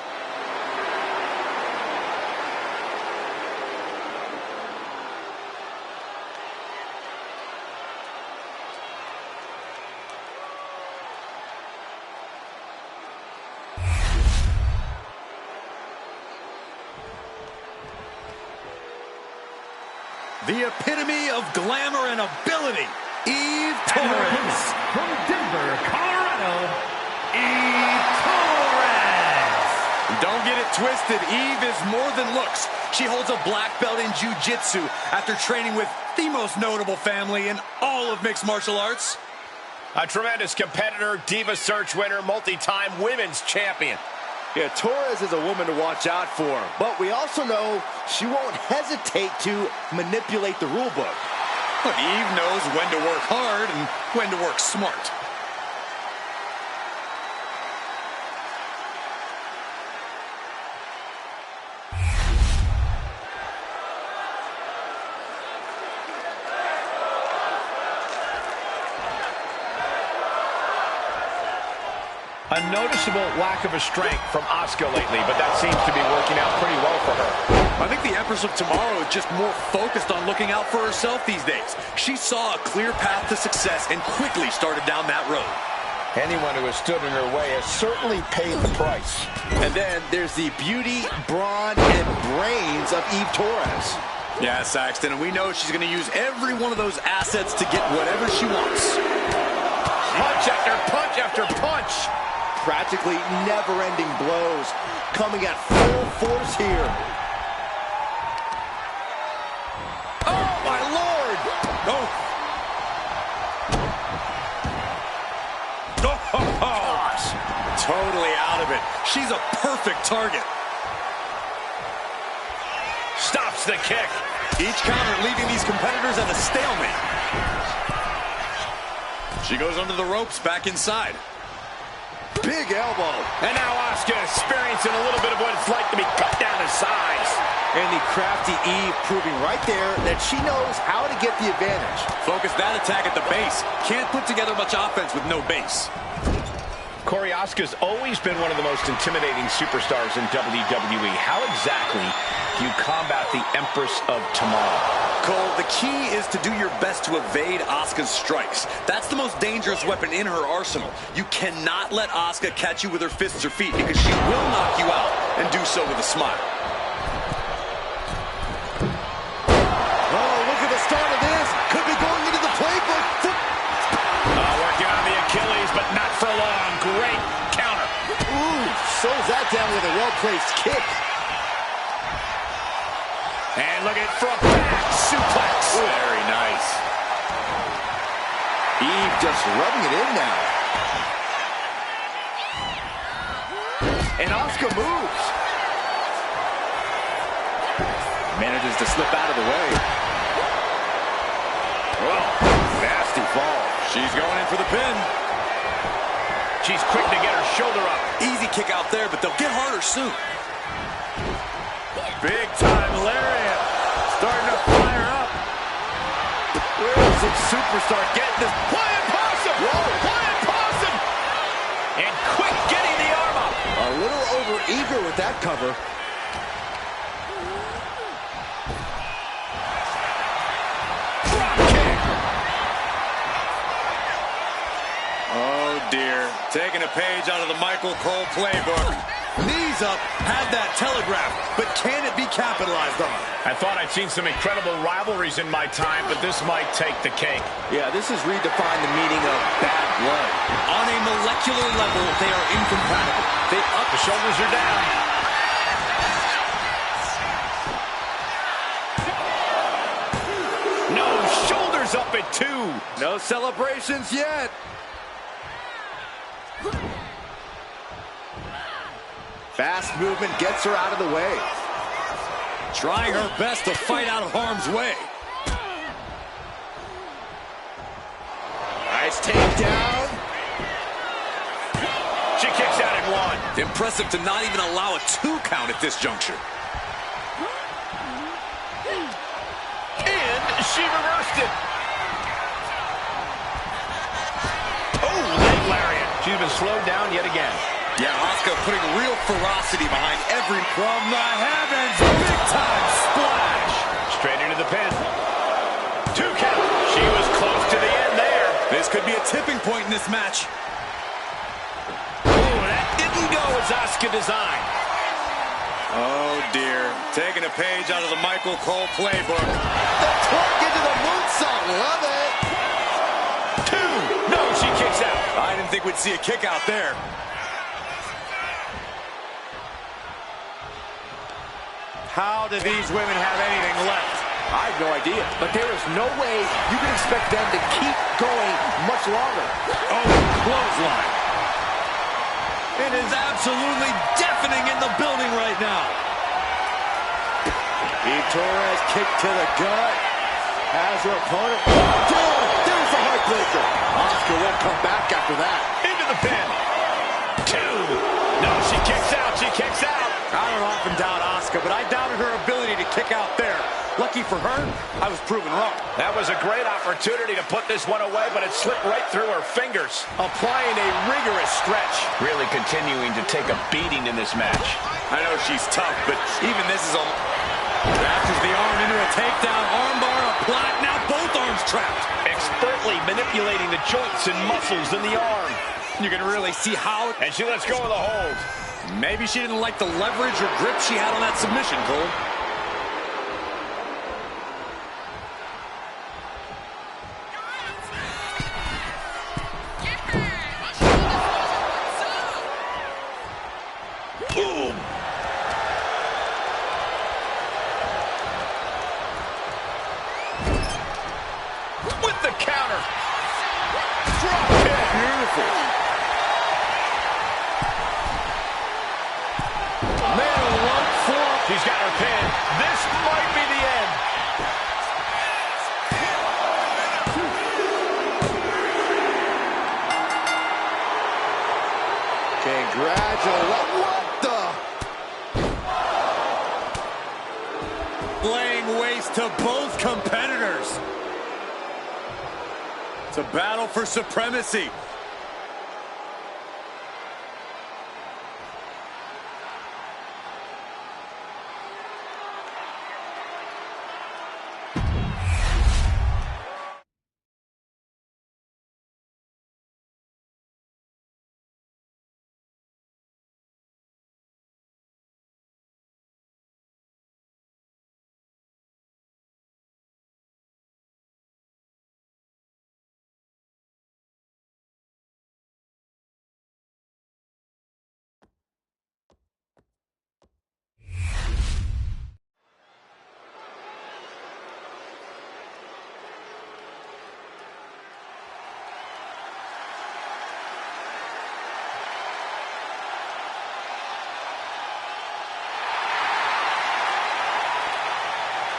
The epitome of glamour and ability, Eve And her Torres. opponent from Denver, Colorado, Eve Torres. Don't get it twisted, Eve is more than looks. She holds a black belt in jiu-jitsu after training with the most notable family in all of mixed martial arts. A tremendous competitor, Diva Search winner, multi-time women's champion. Yeah, Torres is a woman to watch out for, but we also know she won't hesitate to manipulate the rule book. But Eve knows when to work hard and when to work smart. A noticeable lack of a strength from Asuka lately, but that seems to be working out pretty well for her. I think the Empress of Tomorrow is just more focused on looking out for herself these days. She saw a clear path to success and quickly started down that road. Anyone who has stood in her way has certainly paid the price. And then there's the beauty, brawn, and brains of Eve Torres. Yeah, Saxton, and we know she's going to use every one of those assets to get whatever she wants. Punch after punch after punch. Practically never-ending blows coming at full force here. Oh, my Lord! Oh. Gosh. Totally out of it. She's a perfect target. Stops the kick. Each counter leaving these competitors at a stalemate. She goes under the ropes, back inside. Big elbow. And now Asuka experiencing a little bit of what it's like to be cut down in size. And the crafty Eve proving right there that she knows how to get the advantage. Focus that attack at the base. Can't put together much offense with no base. Corey, Asuka's always been one of the most intimidating superstars in WWE. How exactly do you combat the Empress of Tomorrow? Cole, the key is to do your best to evade Asuka's strikes. That's the most dangerous weapon in her arsenal. You cannot let Asuka catch you with her fists or feet because she will knock you out and do so with a smile. Oh, look at the start of this. Could be going into the playbook. Working on the Achilles, but not for long. Great counter. Ooh, slows that down with a well-placed kick. And look at front back suplex. Very nice. Eve just rubbing it in now. And Asuka moves. Manages to slip out of the way. Whoa, nasty fall. She's going in for the pin. She's quick to get her shoulder up. Easy kick out there, but they'll get harder soon. Big time lariat. Starting to fire up. Where's the superstar getting this? Flying possum. Flying possum. And quick getting the arm up. A little over-eager with that cover. Taking a page out of the Michael Cole playbook. Knees up, had that telegraphed, but can it be capitalized on? I thought I'd seen some incredible rivalries in my time, but this might take the cake. Yeah, this has redefined the meaning of bad blood. On a molecular level, they are incompatible. They up, the shoulders are down. No, shoulders up at 2. No celebrations yet. Fast movement gets her out of the way. Trying her best to fight out of harm's way. Nice takedown. She kicks out at 1. Impressive to not even allow a 2 count at this juncture. And she reversed it. Oh, leg lariat. She's been slowed down yet again. Yeah, Asuka putting real ferocity behind every... From the heavens, big time splash. Straight into the pin. 2 count. She was close to the end there. This could be a tipping point in this match. Oh, that didn't go as Asuka designed. Oh, dear. Taking a page out of the Michael Cole playbook. The torque into the moonsault. Love it. 2. No, she kicks out. I didn't think we'd see a kick out there. How do these women have anything left? I have no idea, but there is no way you can expect them to keep going much longer. Oh, clothesline. It is absolutely deafening in the building right now. Eve Torres kick to the gut. Has her opponent. Dude, there's a heartbreaker. Asuka won't come back after that. Into the pin. 2. No, she kicks out. She kicks out. I don't often doubt Asuka, but I doubted her ability to kick out there. Lucky for her, I was proven wrong. That was a great opportunity to put this one away, but it slipped right through her fingers. Applying a rigorous stretch. Really continuing to take a beating in this match. I know she's tough, but even this is almost... Wraps the arm into a takedown, armbar applied, now both arms trapped. Expertly manipulating the joints and muscles in the arm. You can really see how... And she lets go of the hold. Maybe she didn't like the leverage or grip she had on that submission, Cole. Boom. With the counter. Drop kick. Beautiful. She's got her pin. This might be the end. Congratulations. What the? Laying waste to both competitors. It's a battle for supremacy.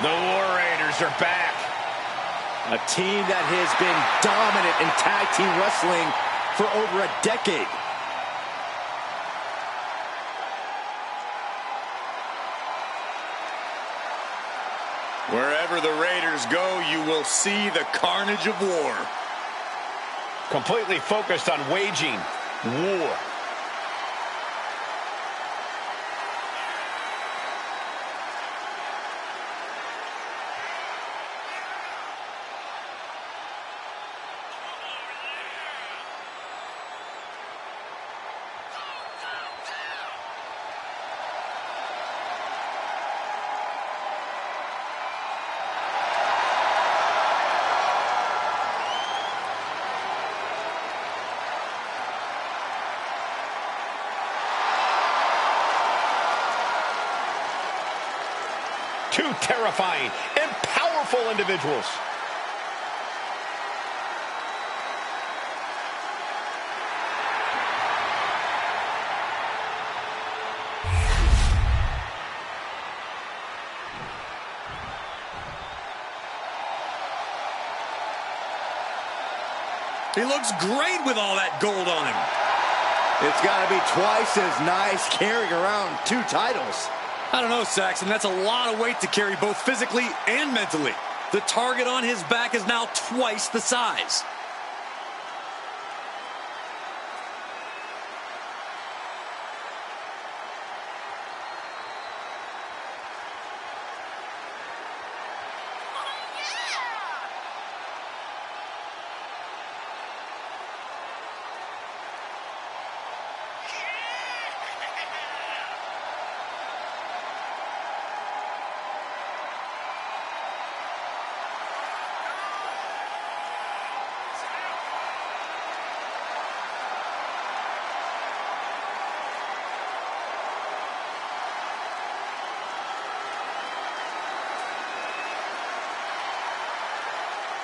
The War Raiders are back. A team that has been dominant in tag team wrestling for over a decade. Wherever the Raiders go, you will see the carnage of war. Completely focused on waging war. terrifying and powerful individuals. He looks great with all that gold on him. It's got to be twice as nice carrying around 2 titles. I don't know, Saxon. That's a lot of weight to carry both physically and mentally. The target on his back is now twice the size.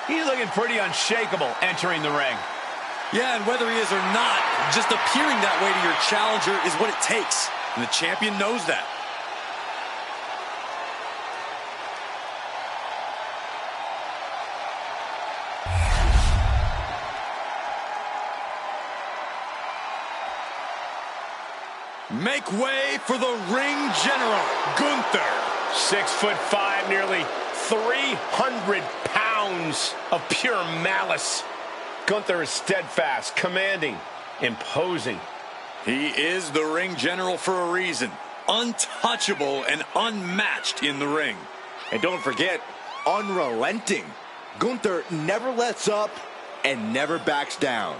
He's looking pretty unshakable entering the ring. Yeah, and whether he is or not, just appearing that way to your challenger is what it takes. And the champion knows that. Make way for the ring general, Gunther. 6'5", nearly 300 pounds of pure malice. Gunther is steadfast, commanding, imposing. He is the ring general for a reason. Untouchable and unmatched in the ring. And don't forget, unrelenting. Gunther never lets up and never backs down.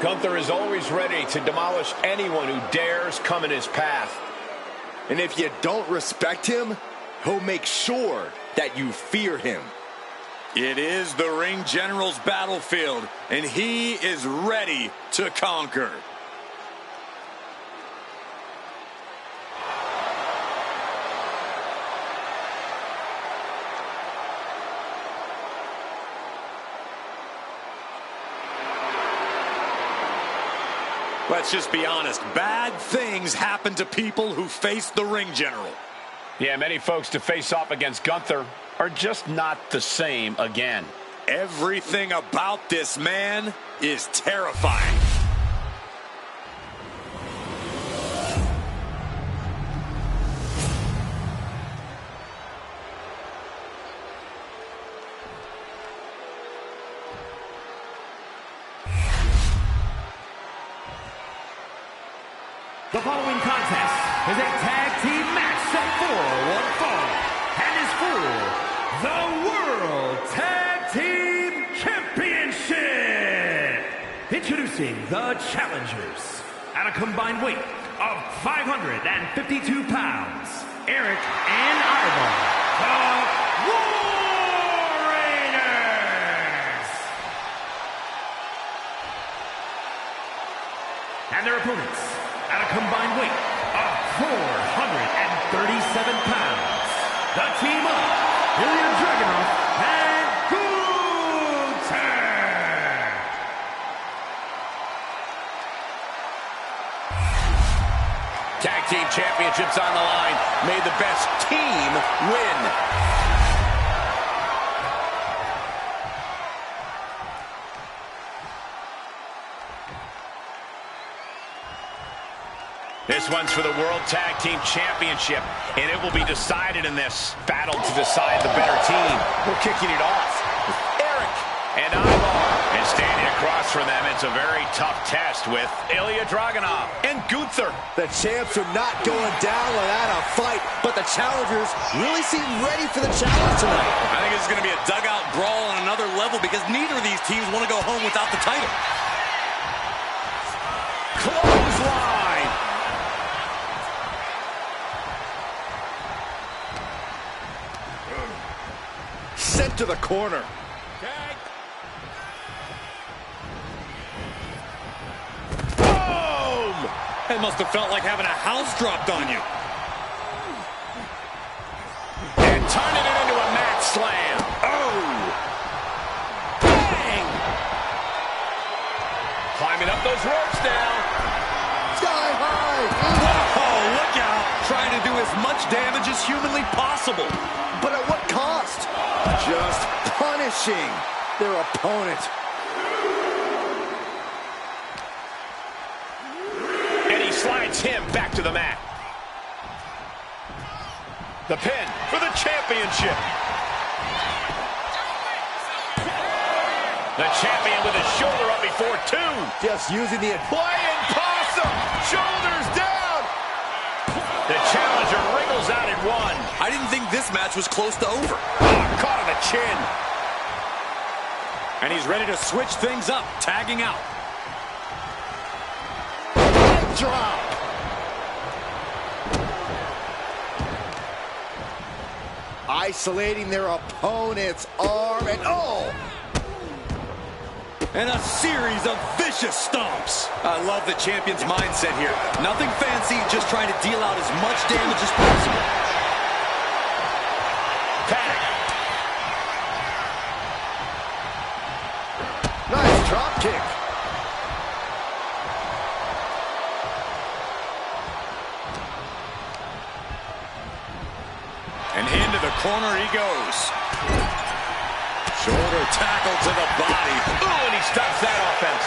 Gunther is always ready to demolish anyone who dares come in his path. And if you don't respect him, he'll make sure that you fear him. It is the ring general's battlefield, and he is ready to conquer. Let's just be honest. Bad things happen to people who face the ring general. Yeah, many folks to face off against Gunther are just not the same again. Everything about this man is terrifying. The following contest is a tag team match set for one fall and is for the World Tag Team Championship. Introducing the challengers at a combined weight of 552 pounds, Eric and Ivar, the War Raiders. And their opponents at a combined weight of 437 pounds. The team of Ilya Dragunov and Gunther. Tag team championships on the line. May the best team win. This one's for the World Tag Team Championship, and it will be decided in this battle to decide the better team. We're kicking it off with Eric and Ivar. And standing across from them, it's a very tough test with Ilya Dragunov and Gunther. The champs are not going down without a fight, but the challengers really seem ready for the challenge tonight. I think it's going to be a dugout brawl on another level because neither of these teams want to go home without the title. Clothesline. Sent to the corner. Boom! It must have felt like having a house dropped on you. turning it into a mat slam. Oh! Bang! Climbing up those ropes now. Sky high! Oh, look out! Trying to do as much damage as humanly possible. But at what cost? Just punishing their opponent. And he slides him back to the mat. The pin for the championship. The champion with his shoulder up before two. Just using the... Flying possum. Shoulders down. The challenger wriggles out at one. I didn't think this match was close to over. Caught on the chin. And he's ready to switch things up, tagging out. Drop. Isolating their opponent's arm and And a series of vicious stomps. I love the champion's mindset here. Nothing fancy, just trying to deal out as much damage as possible. Tag. nice drop kick. And into the corner he goes. Shoulder tackle to the body. Ooh, and he stops that offense.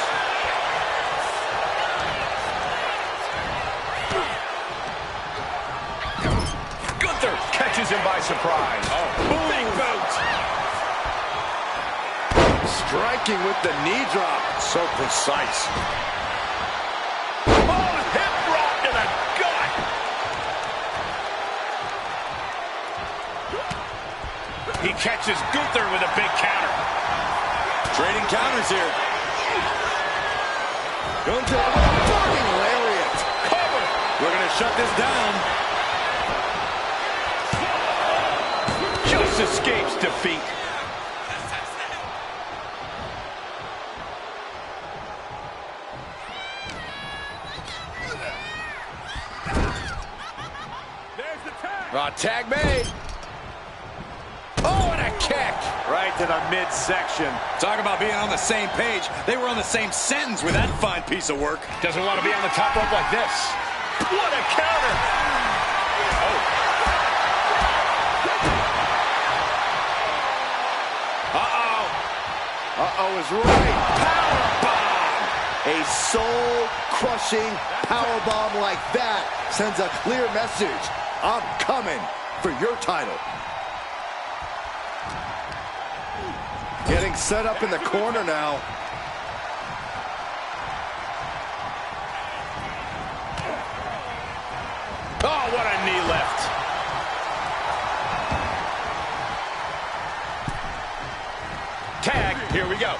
Gunther catches him by surprise. Oh, big boot. Striking with the knee drop. So precise. Oh, hip drop to the gut. He catches Gunther with a big counter. Trading counters here. Gunther with a burning lariat. Cover. We're going to shut this down. Just escapes defeat. There's the tag. Tag made. Oh, and a kick. Right to the midsection. Talk about being on the same page. They were on the same sentence with that fine piece of work. Doesn't want to be on the top rope like this. What a counter. Oh. Uh-oh. Uh-oh is right. Powerbomb. A soul-crushing powerbomb like that sends a clear message. I'm coming for your title. Getting set up in the corner now. Oh, what a knee lift. Tag, here we go.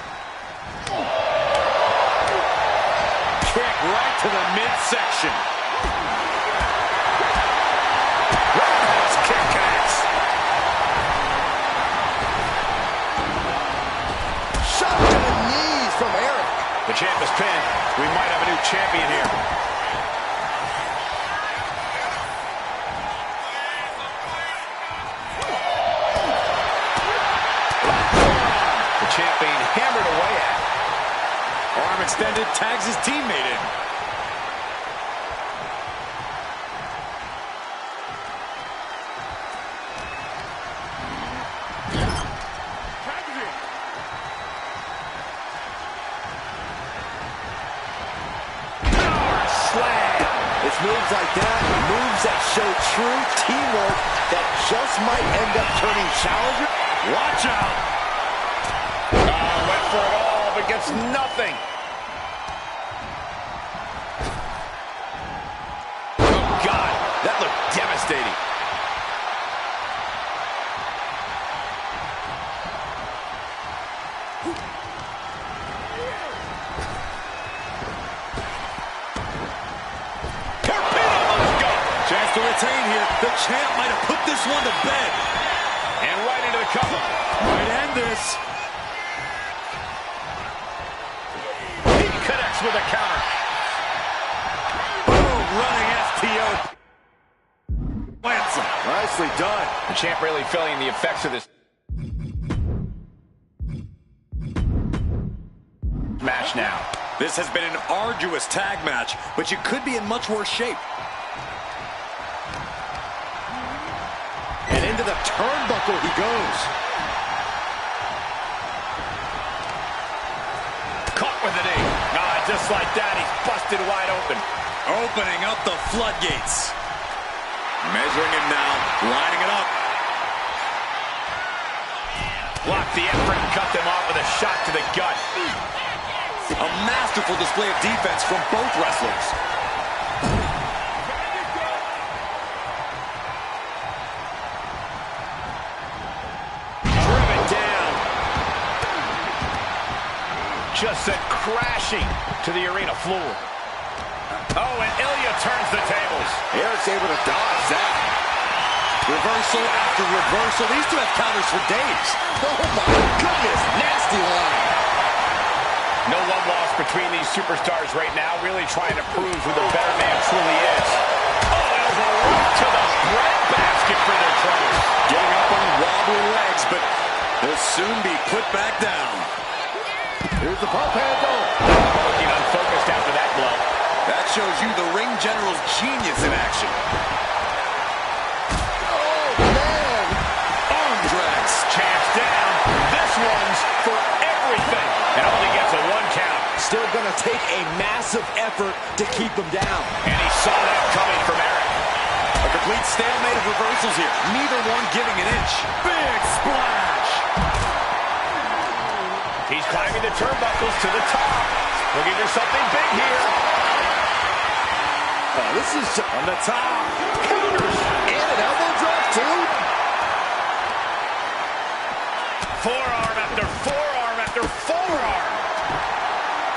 Kick right to the midsection. Roundhouse kick connects. Shot to the knees from Eric. The champ is pinned. We might have a new champion here. The champ being hammered away at. Arm extended, tags his teammate in. It's moves like that, moves that show true teamwork that just might end up turning challenger. Watch out! Went for it all, but gets nothing. Oh, God, that looked devastating. Chance to retain here. The champ might have put this one to bed. And right into the cover. Might end this. He connects with a counter. Boom, running STO. Plants him. Nicely done. The champ really feeling the effects of this match now. This has been an arduous tag match, but you could be in much worse shape. And into the turnbuckle he goes. Caught with an knee. Just like that, he's busted wide open. Opening up the floodgates. Measuring him now, lining it up. Blocked the effort and cut them off with a shot to the gut. A masterful display of defense from both wrestlers. Driven down. Just sent crashing to the arena floor. Oh, and Ilya turns the tables. Eric's able to dodge that. Reversal after reversal. These two have counters for days. Oh my goodness, nasty line. No love lost between these superstars right now, really trying to prove who the better man truly is. Oh, elbow right to the breadbasket for their troubles. Getting up on wobbly legs, but they'll soon be put back down. Here's the pump handle. Looking unfocused after that blow. That shows you the ring general's genius in action. Oh, man. Arm drags. Champ's down. This one's for everything. And only gets a 1 count. Still going to take a massive effort to keep him down. And he saw that coming from Eric. A complete stalemate of reversals here. Neither one giving an inch. Big splash. He's climbing the turnbuckles to the top. Looking for something big here. Oh, this is On the top. Counters. and an elbow drop, too. Forearm after forearm after forearm.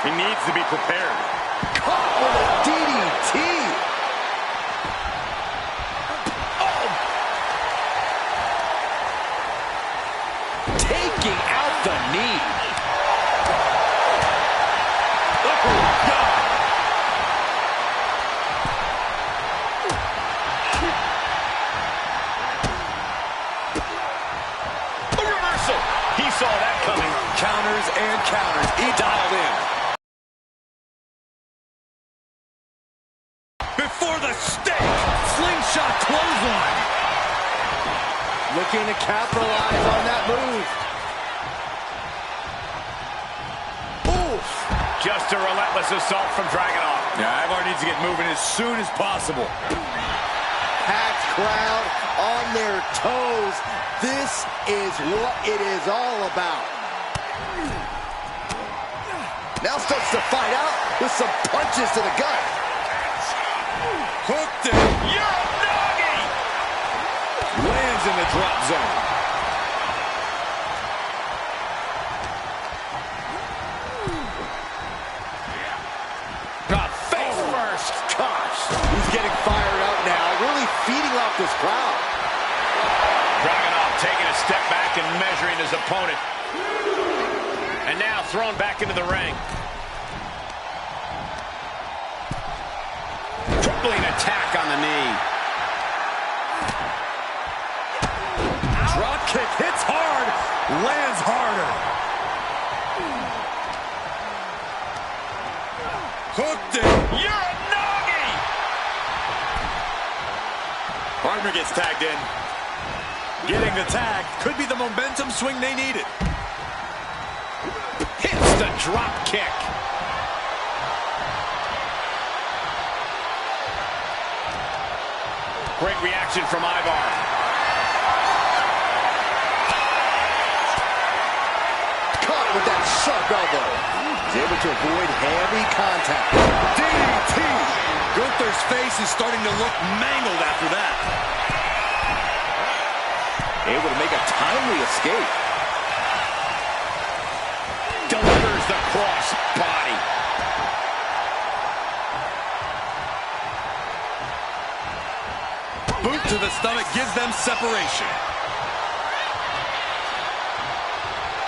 He needs to be prepared. Caught with a DDT. Taking out the knee. Oh, God. A reversal. He saw that coming. Counters and counters. He dialed in. Before the stake. Slingshot clothesline. Looking to capitalize on that move. Oof. Just a relentless assault from Dragunov. Yeah, Ivar needs to get moving as soon as possible. Packed crowd on their toes. This is what it is all about. Now starts to fight out with some punches to the gut. Hooked him. Uranagi! Lands in the drop zone. Face first. Gosh, he's getting fired up now, really feeding off this crowd. Dragunov taking a step back and measuring his opponent. And now thrown back into the ring. Crippling attack on the knee. Drop kick hits hard. Lands harder. Hooked him. Uranagi! Partner gets tagged in. Getting the tag could be the momentum swing they needed. Hits the drop kick. Great reaction from Ivar. Caught with that sharp elbow. He's able to avoid heavy contact. DDT. Gunther's face is starting to look mangled after that. Able to make a timely escape. Delivers the cross body. Boot to the stomach gives them separation.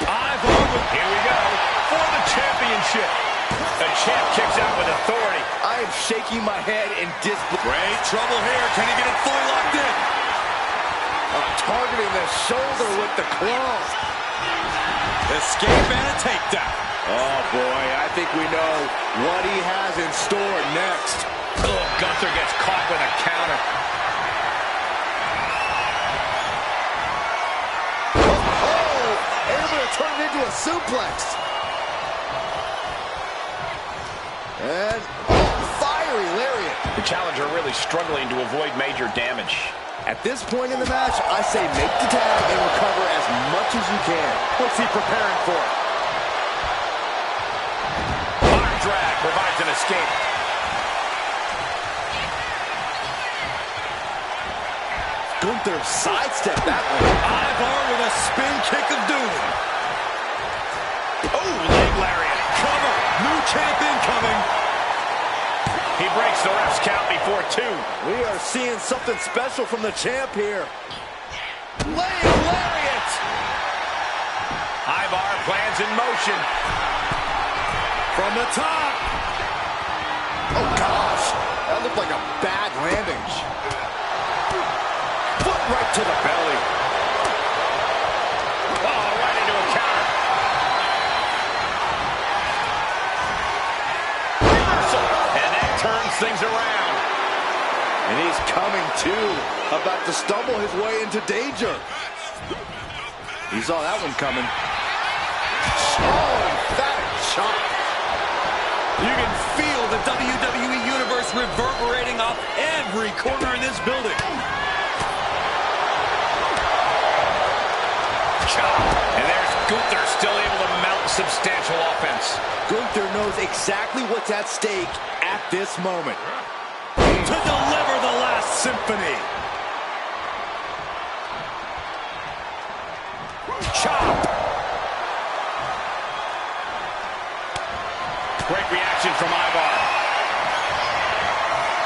Ivar with... Here we go for the championship. The champ kicks out with authority. I am shaking my head in disbelief. Great trouble here. Can he get it fully locked in? Targeting the shoulder with the claw. Escape and a takedown. Oh, boy, I think we know what he has in store next. Oh, Gunther gets caught with a counter. Able to turn it into a suplex. And, fiery lariat. The challenger really struggling to avoid major damage. At this point in the match, I say make the tag and recover as much as you can. What's he preparing for? Arm drag provides an escape. Gunther sidestepped that one. Ivar with a spin kick of doom. Oh, leg lariat. Cover. New champion coming. He breaks the ref's count before 2. We are seeing something special from the champ here. Leg lariat. Ivar plans in motion. From the top. Oh, gosh. That looked like a bad landing. Foot right to the belly. Oh, right into a counter. Reversal. And that turns things around. And he's coming too. About to stumble his way into danger. He saw that one coming. Oh, emphatic chop. You can feel the WWE Universe reverberating off every corner in this building. And there's Gunther still able to mount substantial offense. Gunther knows exactly what's at stake at this moment. To deliver the last symphony. Chop. Great reaction from Ivar.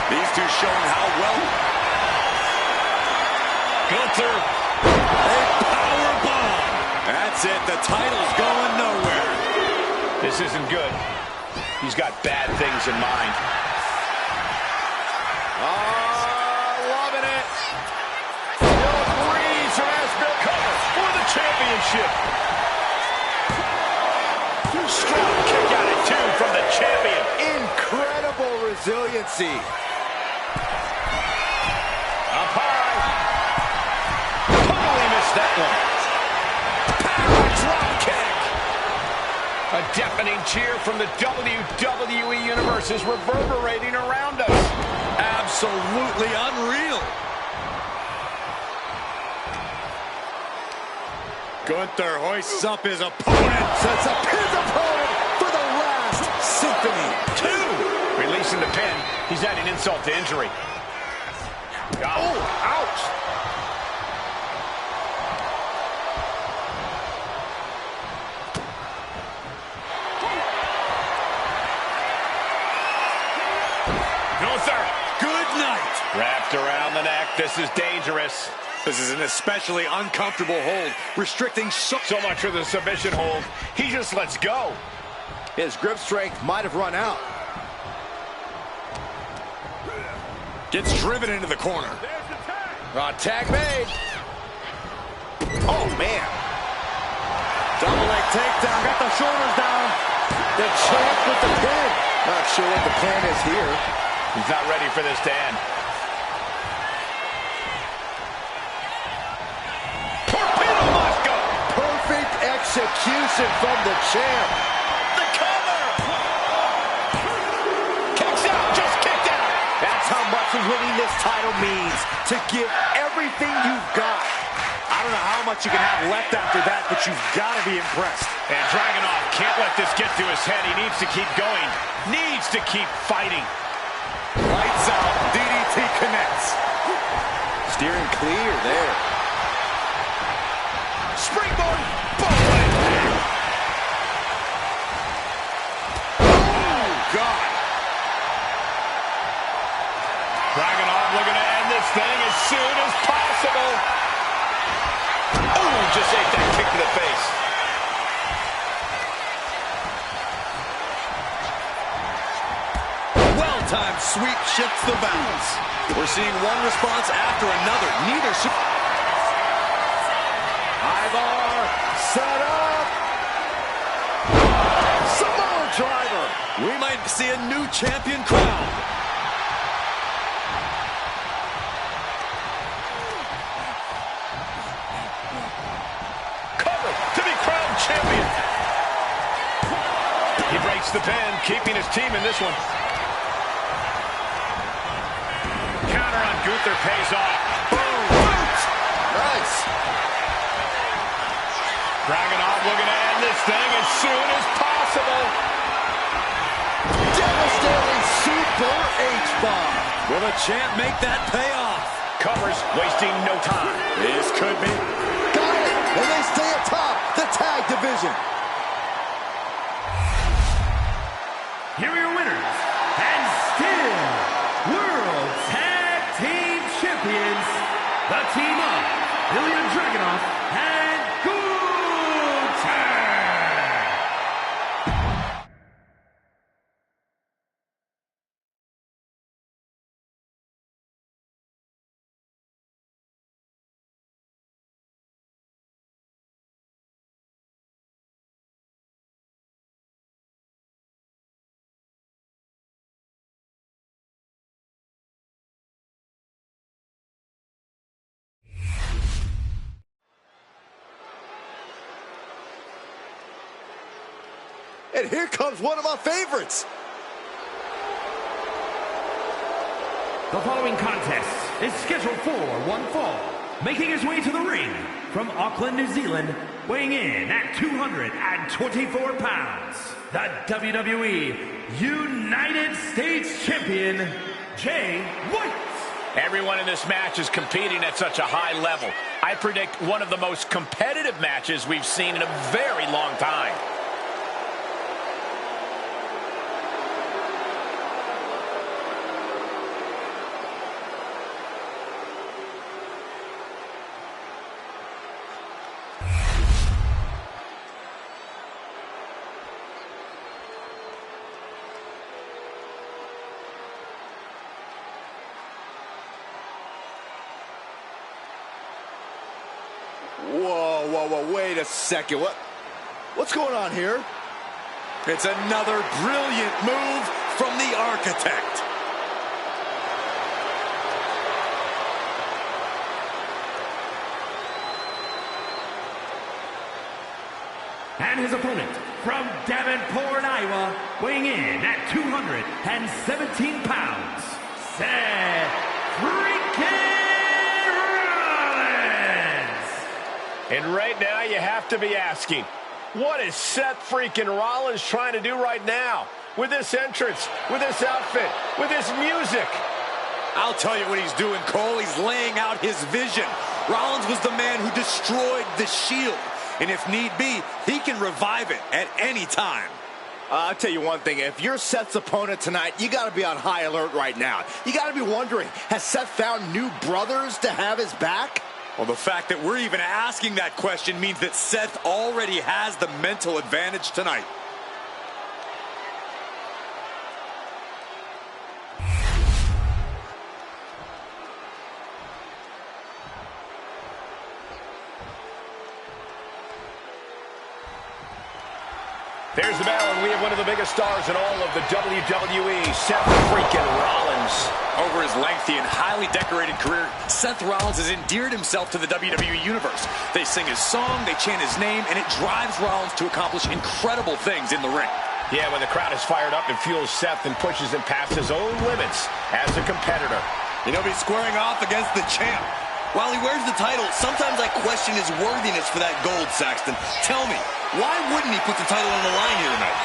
These two showing how well. Gunther. A power bomb. That's it. The title's going nowhere. This isn't good. He's got bad things in mind. Loving it. Still breeze from Asbill. Cover for the championship. Strong kick out at 2 from the champion. Incredible resiliency. Up high. Totally missed that one. Power drop kick. A deafening cheer from the WWE Universe is reverberating around us. Absolutely unreal. Gunther hoists up his opponent. Sets up his opponent for the last symphony. 2. Releasing the pin. He's adding insult to injury. Oh, ouch. Gunther. Good night. Wrapped around the neck. This is dangerous. This is an especially uncomfortable hold, restricting so much for the submission hold. He just lets go. His grip strength might have run out. Gets driven into the corner. Tag made. Oh, man. Double leg takedown. Got the shoulders down. The champ with the pin. Not sure what the plan is here. He's not ready for this to end. Torpedo must go. Perfect execution from the champ. The cover. Kicks out. Just kicked out. That's how much winning this title means. To give everything you've got. I don't know how much you can have left after that, but you've got to be impressed. And Dragunov can't let this get to his head. He needs to keep going. Needs to keep fighting. Lights out. DDT connects. Steering clear there. Springboard. Bullet. Oh, God. Dragunov looking to end this thing as soon as possible. Oh, just ate that kick to the face. Well-timed sweep shifts the balance. We're seeing one response after another. Neither. armbar. Set up. Samoa driver. We might see a new champion crowned. Cover to be crowned champion. He breaks the pin, keeping his team in this one. Counter on Gunther pays off. Boom! Nice. Dragunov looking to end this thing as soon as possible. Devastating super H-bomb. Will the champ make that pay off? Covers, wasting no time. This could be. Got it. And they stay atop the tag division. Here are your winners, and still World Tag Team Champions, the team of Ilya Dragunov and Gunther. And here comes one of my favorites. The following contest is scheduled for one fall. Making his way to the ring from Auckland, New Zealand, weighing in at 224 pounds, the WWE United States Champion, Jay White. Everyone in this match is competing at such a high level. I predict one of the most competitive matches we've seen in a very long time. Whoa, wait a second. What's going on here? It's another brilliant move from the Architect. And his opponent from Davenport, Iowa, weighing in at 217 pounds, Seth freaking Rollins. And right now you have to be asking, what is Seth freaking Rollins trying to do right now? With this entrance, with this outfit, with this music. I'll tell you what he's doing, Cole. He's laying out his vision. Rollins was the man who destroyed the Shield. And if need be, he can revive it at any time. I'll tell you one thing. If you're Seth's opponent tonight, you got to be on high alert right now. You got to be wondering, has Seth found new brothers to have his back? Well, the fact that we're even asking that question means that Seth already has the mental advantage tonight. There's the battle, and we have one of the biggest stars in all of the WWE, Seth freaking Rollins. Over his lengthy and highly decorated career, Seth Rollins has endeared himself to the WWE Universe. They sing his song, they chant his name, and it drives Rollins to accomplish incredible things in the ring. Yeah, when the crowd is fired up, it fuels Seth and pushes him past his own limits as a competitor. And he'll be squaring off against the champ. While he wears the title, sometimes I question his worthiness for that gold, Saxton. Tell me, why wouldn't he put the title on the line here tonight?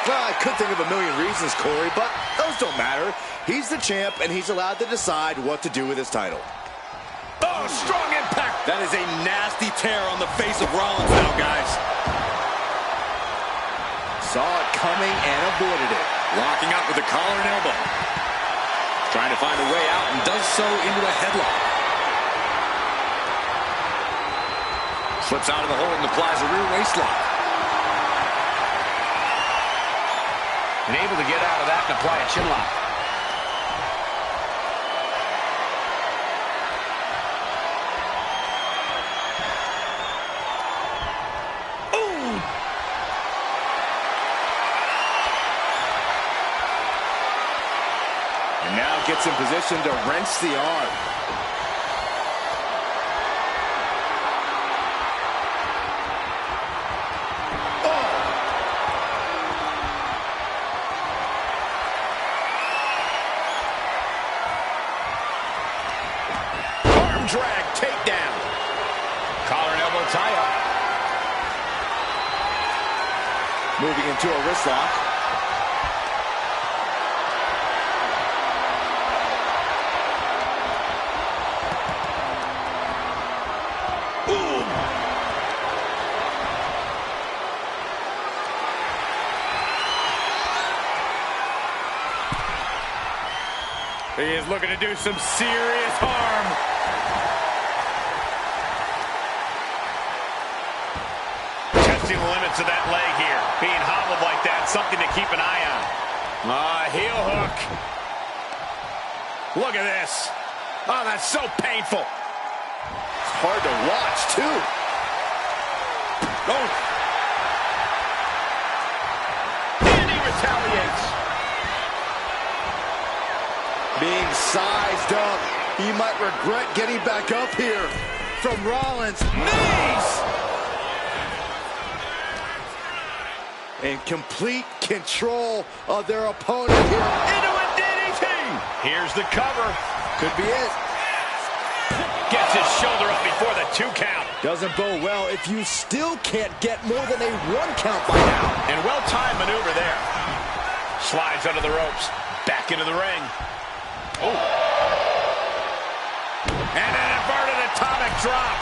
Well, I could think of a million reasons, Corey, but those don't matter. He's the champ, and he's allowed to decide what to do with his title. Oh, strong impact! That is a nasty tear on the face of Rollins now, guys. Saw it coming and avoided it. Locking up with the collar and elbow. Trying to find a way out and does so into a headlock. Slips out of the hold and applies a rear waist lock. And able to get out of that and apply a chin lock. gets in position to wrench the arm. Drag takedown. Collar and elbow tie-up. Moving into a wrist lock. Ooh. He is looking to do some serious harm. The limits of that leg here. Being hobbled like that, something to keep an eye on. Heel hook. Look at this. Oh, that's so painful. It's hard to watch, too. Oh. And he retaliates. Being sized up. He might regret getting back up here. From Rollins. Knees! In complete control of their opponent here. Into a DDT! Here's the cover. Could be it. Gets his shoulder up before the 2 count. Doesn't bode well if you still can't get more than a 1 count by now. And well-timed maneuver there. Slides under the ropes. Back into the ring. Oh. And an inverted atomic drop.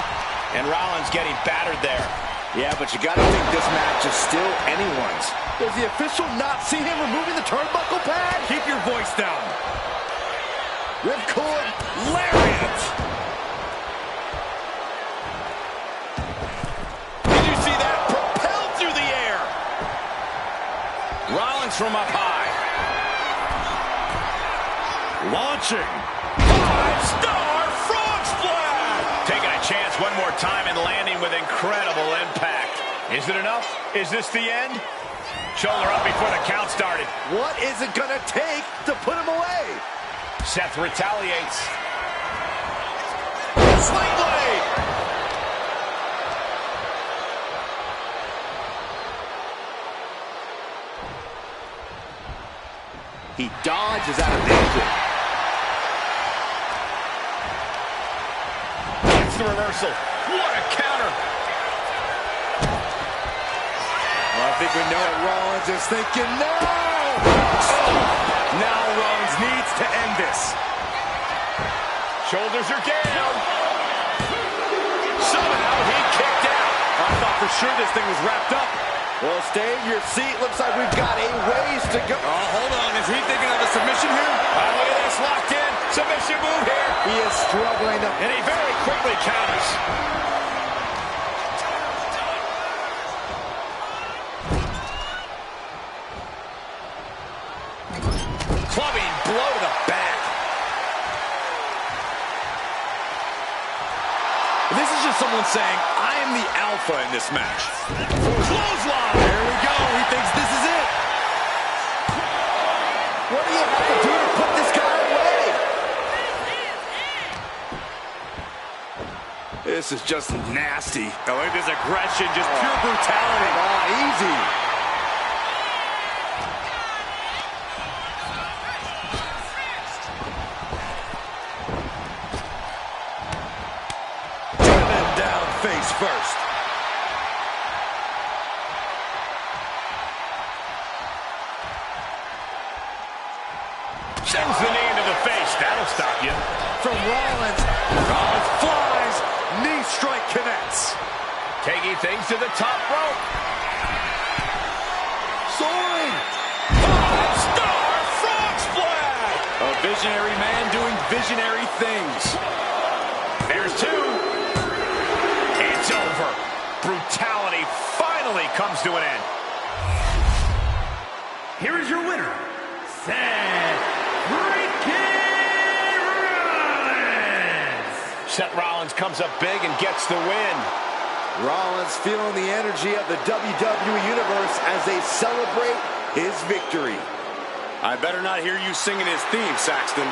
And Rollins getting battered there. Yeah, but you gotta think this match is still anyone's. Does the official not see him removing the turnbuckle pad? Keep your voice down. Ripcord lariat. Did you see that? Propelled through the air. Rollins from up high. Launching. 5-star frog splash. Taking a chance one more time and landing with incredible impact. Is it enough? Is this the end? Shoulder up before the count started. What is it gonna take to put him away? Seth retaliates. Sling blade. He dodges out of danger. Gets the reversal. What a counter. Well, I think we know what Rollins is thinking. No! Now Rollins needs to end this. Shoulders are down. Somehow he kicked out. I thought for sure this thing was wrapped up. Well, stay in your seat. Looks like we've got a ways to go. Oh, hold on. Is he thinking of a submission here? Oh, look at this. Locked in. Submission move here. He is struggling to... And he very quickly counters. Clubbing blow to the back. This is just someone saying, I am the alpha in this match. Clothesline. There we go. He thinks this is it. What do you have to do to put this guy away? This is just nasty. Oh, look at this aggression, just pure brutality. Easy. Face first. Sends the knee into the face. That'll stop you. From Rollins. Rollins flies. Knee strike connects. Taking things to the top rope. Soaring. 5-star frog splash. A visionary man doing visionary things. There's 2. It's over. Brutality finally comes to an end. Here is your winner, Seth freaking Rollins. Seth Rollins comes up big and gets the win. Rollins feeling the energy of the WWE Universe as they celebrate his victory. I better not hear you singing his theme, Saxton.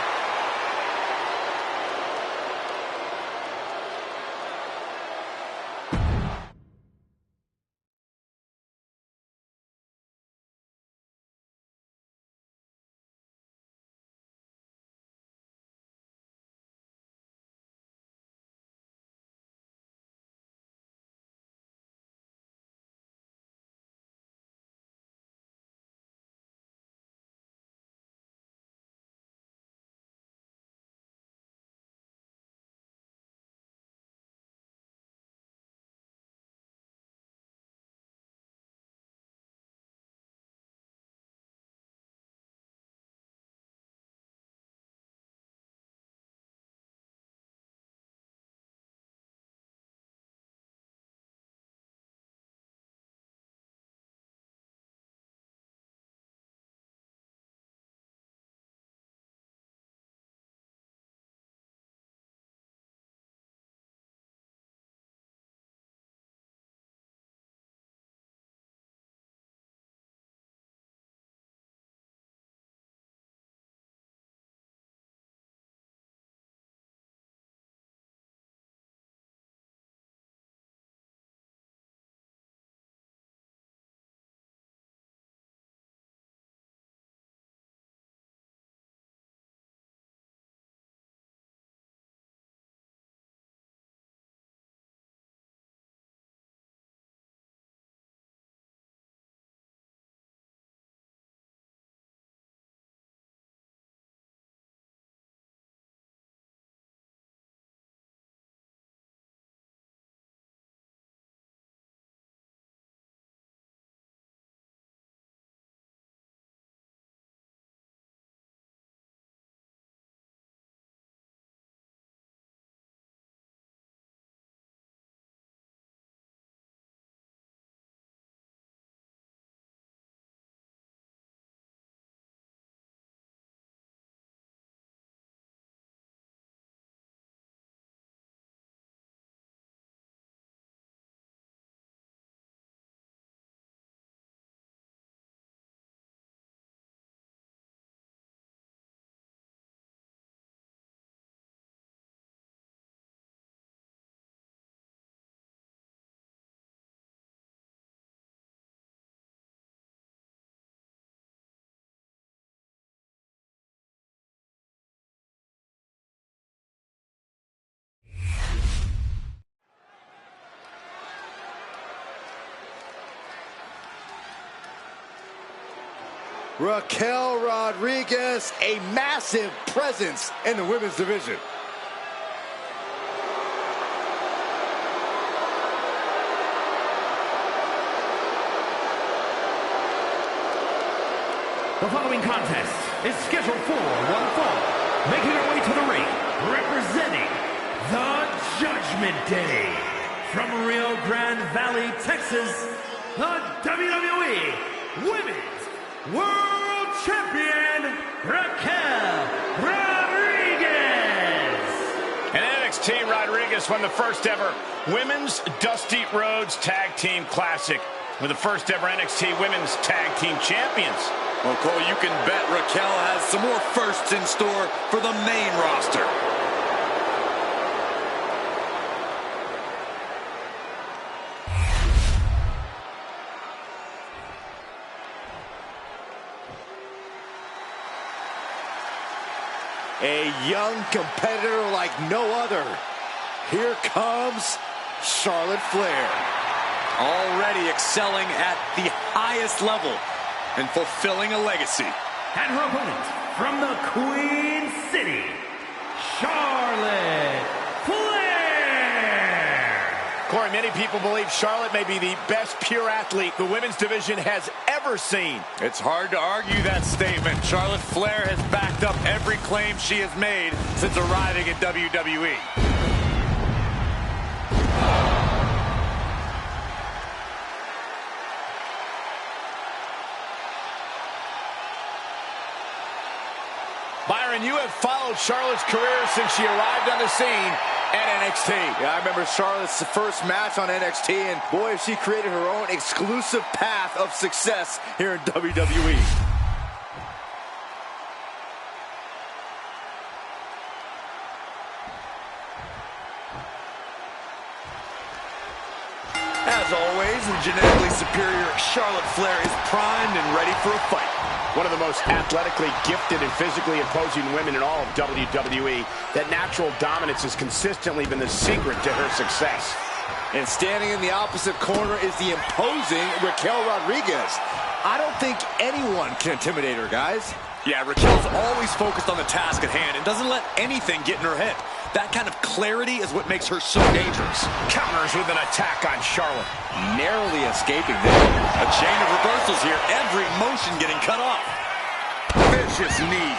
Raquel Rodriguez, a massive presence in the women's division. The following contest is scheduled for one fall. Making her way to the ring, representing the Judgment Day. From Rio Grande Valley, Texas, the WWE Women's World Champion, Raquel Rodriguez. And NXT Rodriguez won the first ever Women's Dusty Rhodes Tag Team Classic. We're the first ever NXT Women's Tag Team Champions. Well, Cole, you can bet Raquel has some more firsts in store for the main roster. A young competitor like no other. Here comes Charlotte Flair. Already excelling at the highest level and fulfilling a legacy. And her opponent from the Queen City, Charlotte Flair. Corey, many people believe Charlotte may be the best pure athlete the women's division has ever seen. It's hard to argue that statement. Charlotte Flair has backed up every claim she has made since arriving at WWE. Byron, you have followed Charlotte's career since she arrived on the scene at NXT. Yeah, I remember Charlotte's first match on NXT, and boy, if she created her own exclusive path of success here in WWE. As always, the genetically superior Charlotte Flair is primed and ready for a fight. One of the most athletically gifted and physically imposing women in all of WWE. That natural dominance has consistently been the secret to her success. And standing in the opposite corner is the imposing Raquel Rodriguez. I don't think anyone can intimidate her, guys. Yeah, Raquel's always focused on the task at hand and doesn't let anything get in her head. That kind of clarity is what makes her so dangerous. Counters with an attack on Charlotte. Narrowly escaping there. A chain of reversals here, every motion getting cut off. Vicious knee.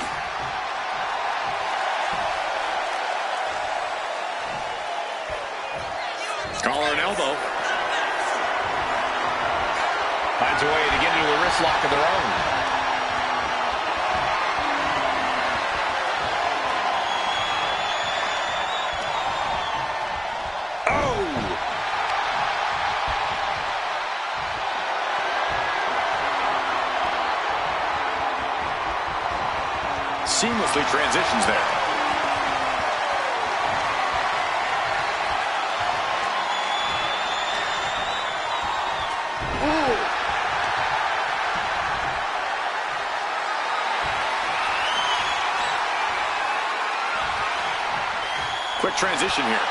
Collar and elbow. Finds a way to get into a wrist lock of their own. Seamlessly transitions there. Ooh. Quick transition here.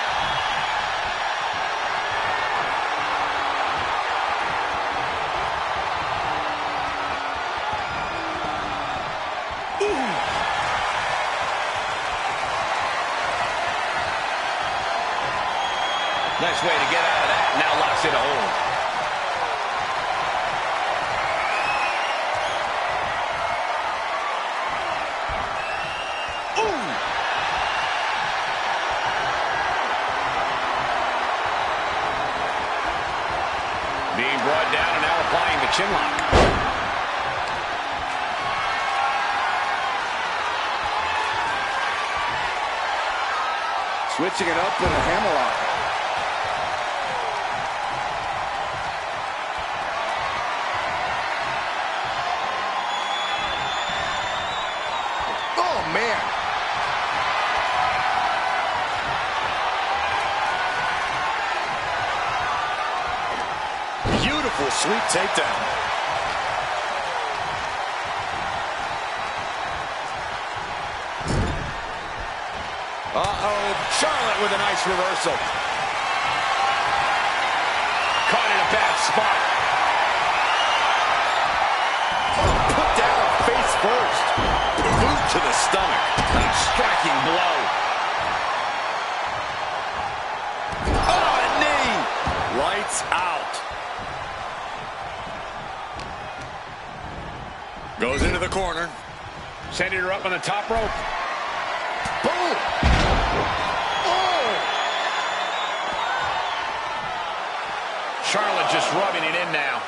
Nice way to get out of that. Now locks it a hold. Ooh. Being brought down and now applying the chin lock. Switching it up with a hammerlock. Oh, man. Beautiful sweep takedown. Uh-oh, Charlotte with a nice reversal. Caught in a bad spot. Put down to the stomach. A striking blow. Oh, a knee. Lights out. Goes into the corner. Sending her up on the top rope. Boom! Oh! Charlotte just rubbing it in now.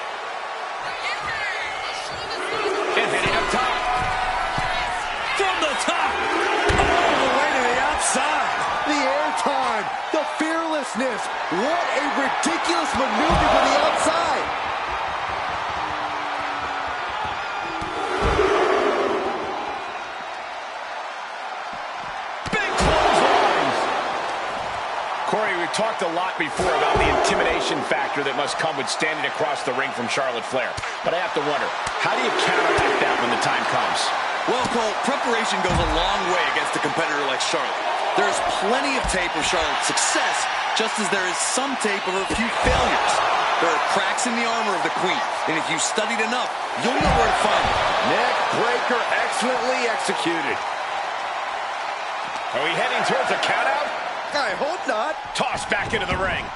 And hitting up top. From the top. All the way to the outside. The airtime, the fearlessness. What a ridiculous maneuver to the outside. Big clotheslines. Corey, we've talked a lot before about the intimidation factor that must come with standing across the ring from Charlotte Flair. But I have to wonder, how do you counteract that when the time comes? Well, Cole, preparation goes a long way against a competitor like Charlotte. There's plenty of tape of Charlotte's success, just as there is some tape of her few failures. There are cracks in the armor of the Queen, and if you studied enough, you'll know where to find them. Neck breaker excellently executed. Are we heading towards a countout? I hope not. Tossed back into the ring.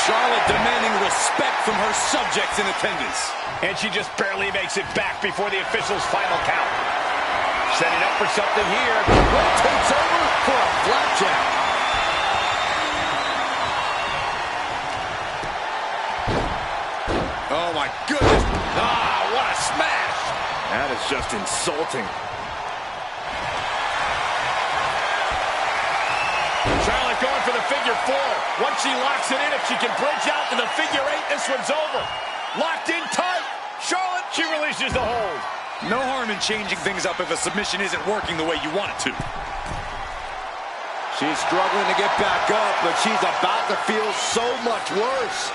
Charlotte demanding respect from her subjects in attendance. And she just barely makes it back before the official's final count. Setting up for something here. Rotates over for a flapjack. Oh, my goodness. Ah, what a smash. That is just insulting. Charlotte going for the figure four. Once she locks it in, if she can bridge out to the figure eight, this one's over. Locked in tight. Charlotte, she releases the hold. No harm in changing things up if a submission isn't working the way you want it to. She's struggling to get back up, but she's about to feel so much worse.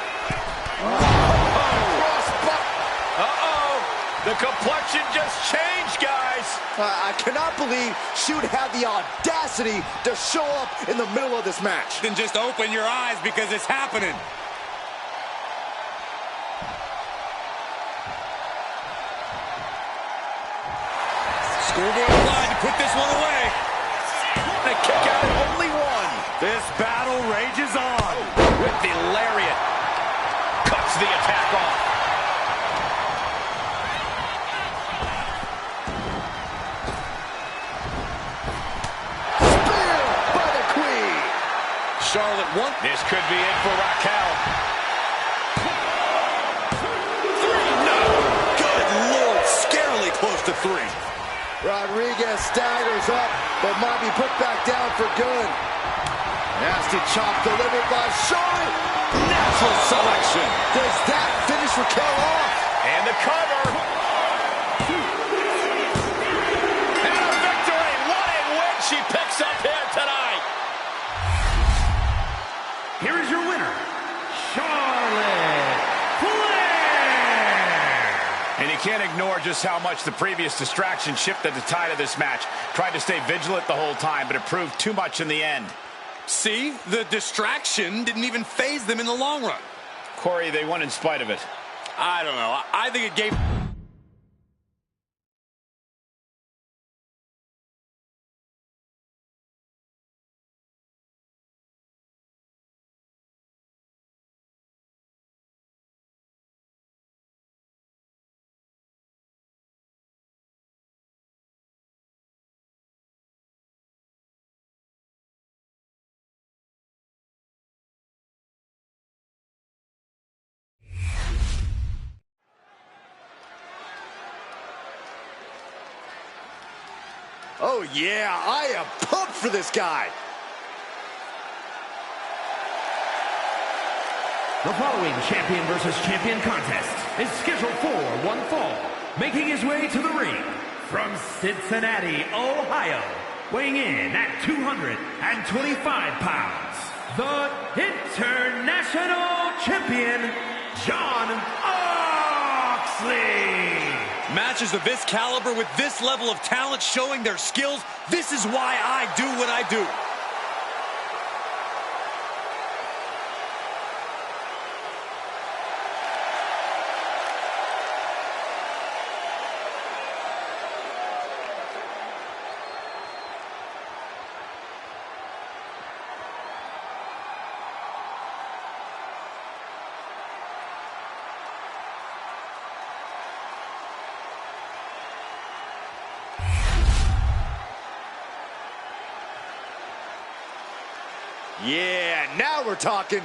Uh-oh. The complexion just changed, guys. I cannot believe she would have the audacity to show up in the middle of this match. Then just open your eyes because it's happening. Schoolboy line to put this one away. They kick out at only one. This battle rages on. With the lariat. Cuts the attack off. Spear by the Queen. Charlotte won. This could be it for Raquel. Good Lord, scarily close to 3. Rodriguez staggers up, but might be put back down for good. Nasty chop delivered by Charlotte. Natural selection. Does that finish Raquel off? And the cover. And a victory. What a win she picks up here tonight. Here is your winner, Charlotte Flair. And you can't ignore just how much the previous distraction shifted the tide of this match. Tried to stay vigilant the whole time, but it proved too much in the end. See, the distraction didn't even faze them in the long run. Corey, they won in spite of it. I don't know. I think it gave... Oh, yeah, I am pumped for this guy. The following champion versus champion contest is scheduled for one fall. Making his way to the ring from Cincinnati, Ohio, weighing in at 225 pounds, the International Champion, John Moxley. Matches of this caliber with this level of talent showing their skills, this is why I do what I do. Yeah, now we're talking.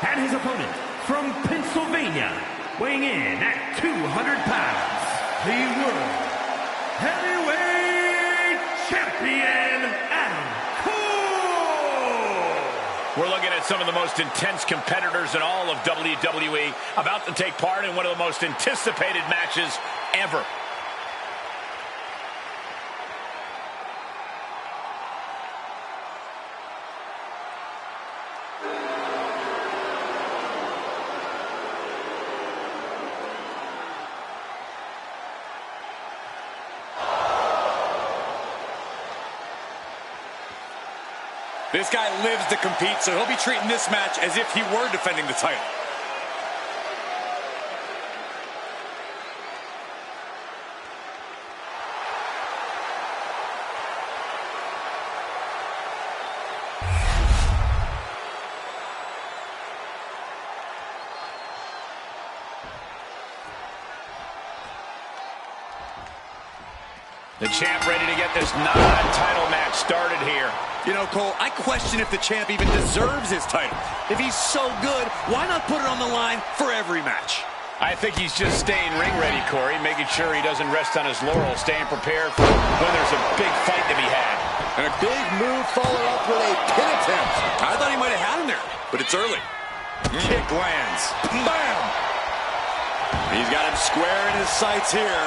And his opponent from Pennsylvania, weighing in at 200 pounds, the World Heavyweight Champion, Adam Cole! We're looking at some of the most intense competitors in all of WWE about to take part in one of the most anticipated matches ever. This guy lives to compete, so he'll be treating this match as if he were defending the title. The champ ready to get this non-title match started here. You know, Cole, I question if the champ even deserves his title. If he's so good, why not put it on the line for every match? I think he's just staying ring ready, Corey, making sure he doesn't rest on his laurels, staying prepared for when there's a big fight to be had. And a big move followed up with a pin attempt. I thought he might have had him there, but it's early. Kick lands. Bam! He's got him square in his sights here.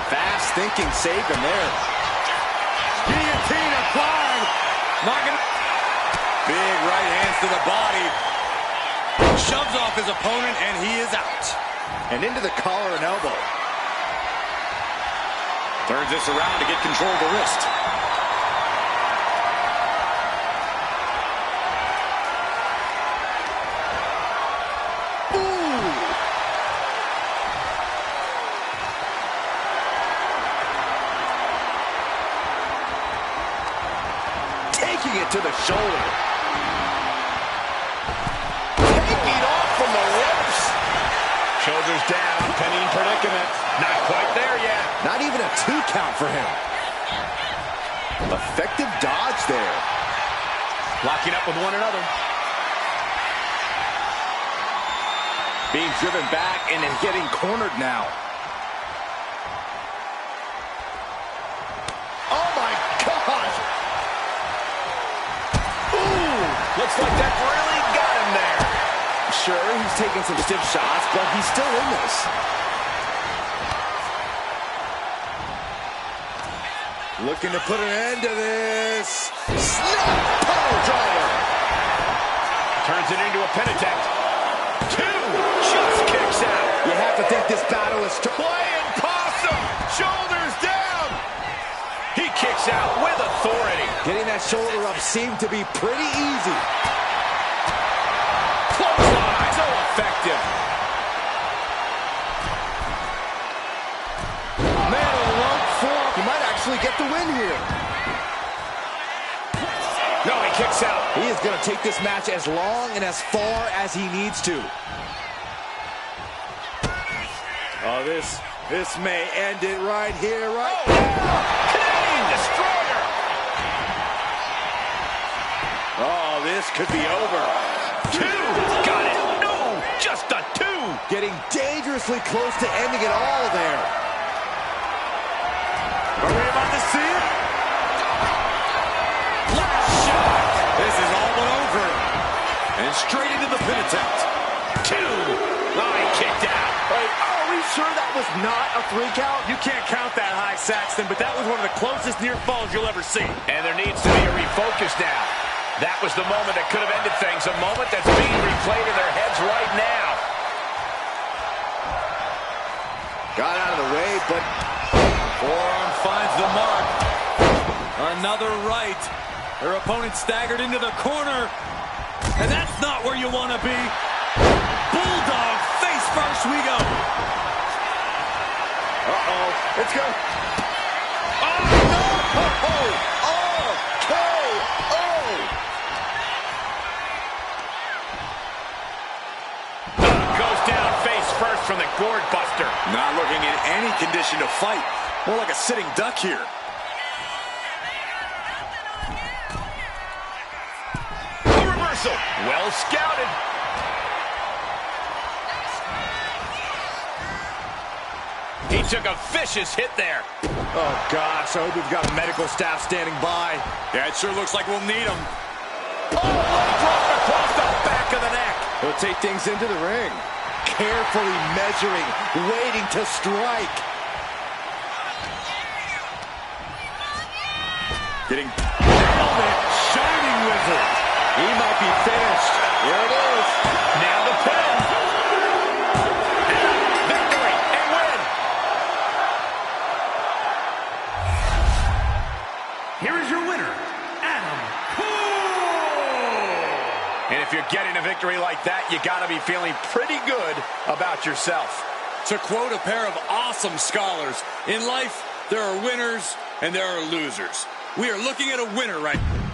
Fast thinking saved him there. Guillotine applied. Big right hands to the body. Shoves off his opponent, and he is out. And into the collar and elbow. Turns this around to get control of the wrist. To the shoulder. Taking off from the ropes. Shoulders down, pinning predicament. Not quite there yet. Not even a 2 count for him. Effective dodge there. Locking up with one another. Being driven back and getting cornered now. Oh my gosh. Looks like that really got him there. Sure, he's taking some stiff shots, but he's still in this. Looking to put an end to this. Snap power driver. Turns it into a pin attempt. 2. Just kicks out. You have to think this battle is playing possum. Shoulders down. He kicks out with authority. Getting that shoulder up seemed to be pretty easy. Clothesline. So effective. Man, a rope fork. He might actually get the win here. No, he kicks out. He is going to take this match as long and as far as he needs to. Oh, this may end it right here, right now. Canadian Destroyer. Oh, this could be over. 2. Got it. No, just a 2. Getting dangerously close to ending it all there. Are we about to see it? Last shot. This is all but over. And straight into the pin attempt. 2. Oh, he kicked out. Wait, are we sure that was not a 3 count? You can't count that high, Saxton, but that was one of the closest near falls you'll ever see. And there needs to be a refocus now. That was the moment that could have ended things. A moment that's being replayed in their heads right now. Got out of the way, but forearm finds the mark. Another right. Her opponent staggered into the corner. And that's not where you want to be. Bulldog face first we go. Uh-oh. It's good. Oh, no! Oh, KO. Goes down face first from the gourd buster. Not looking in any condition to fight. More like a sitting duck here. A reversal. Well scouted. He took a vicious hit there. Oh, gosh. I hope we've got medical staff standing by. Yeah, it sure looks like we'll need them. Oh, drop across the back of the neck. He'll take things into the ring. Carefully measuring, waiting to strike. Getting nailed it. Shining Wizard. He might be finished. Here it is. Now the pin. And victory and win. Here is your winner, Adam Cole. And if you're getting a victory like that, you got to be feeling pretty good about yourself. To quote a pair of awesome scholars, in life, there are winners and there are losers. We are looking at a winner right now.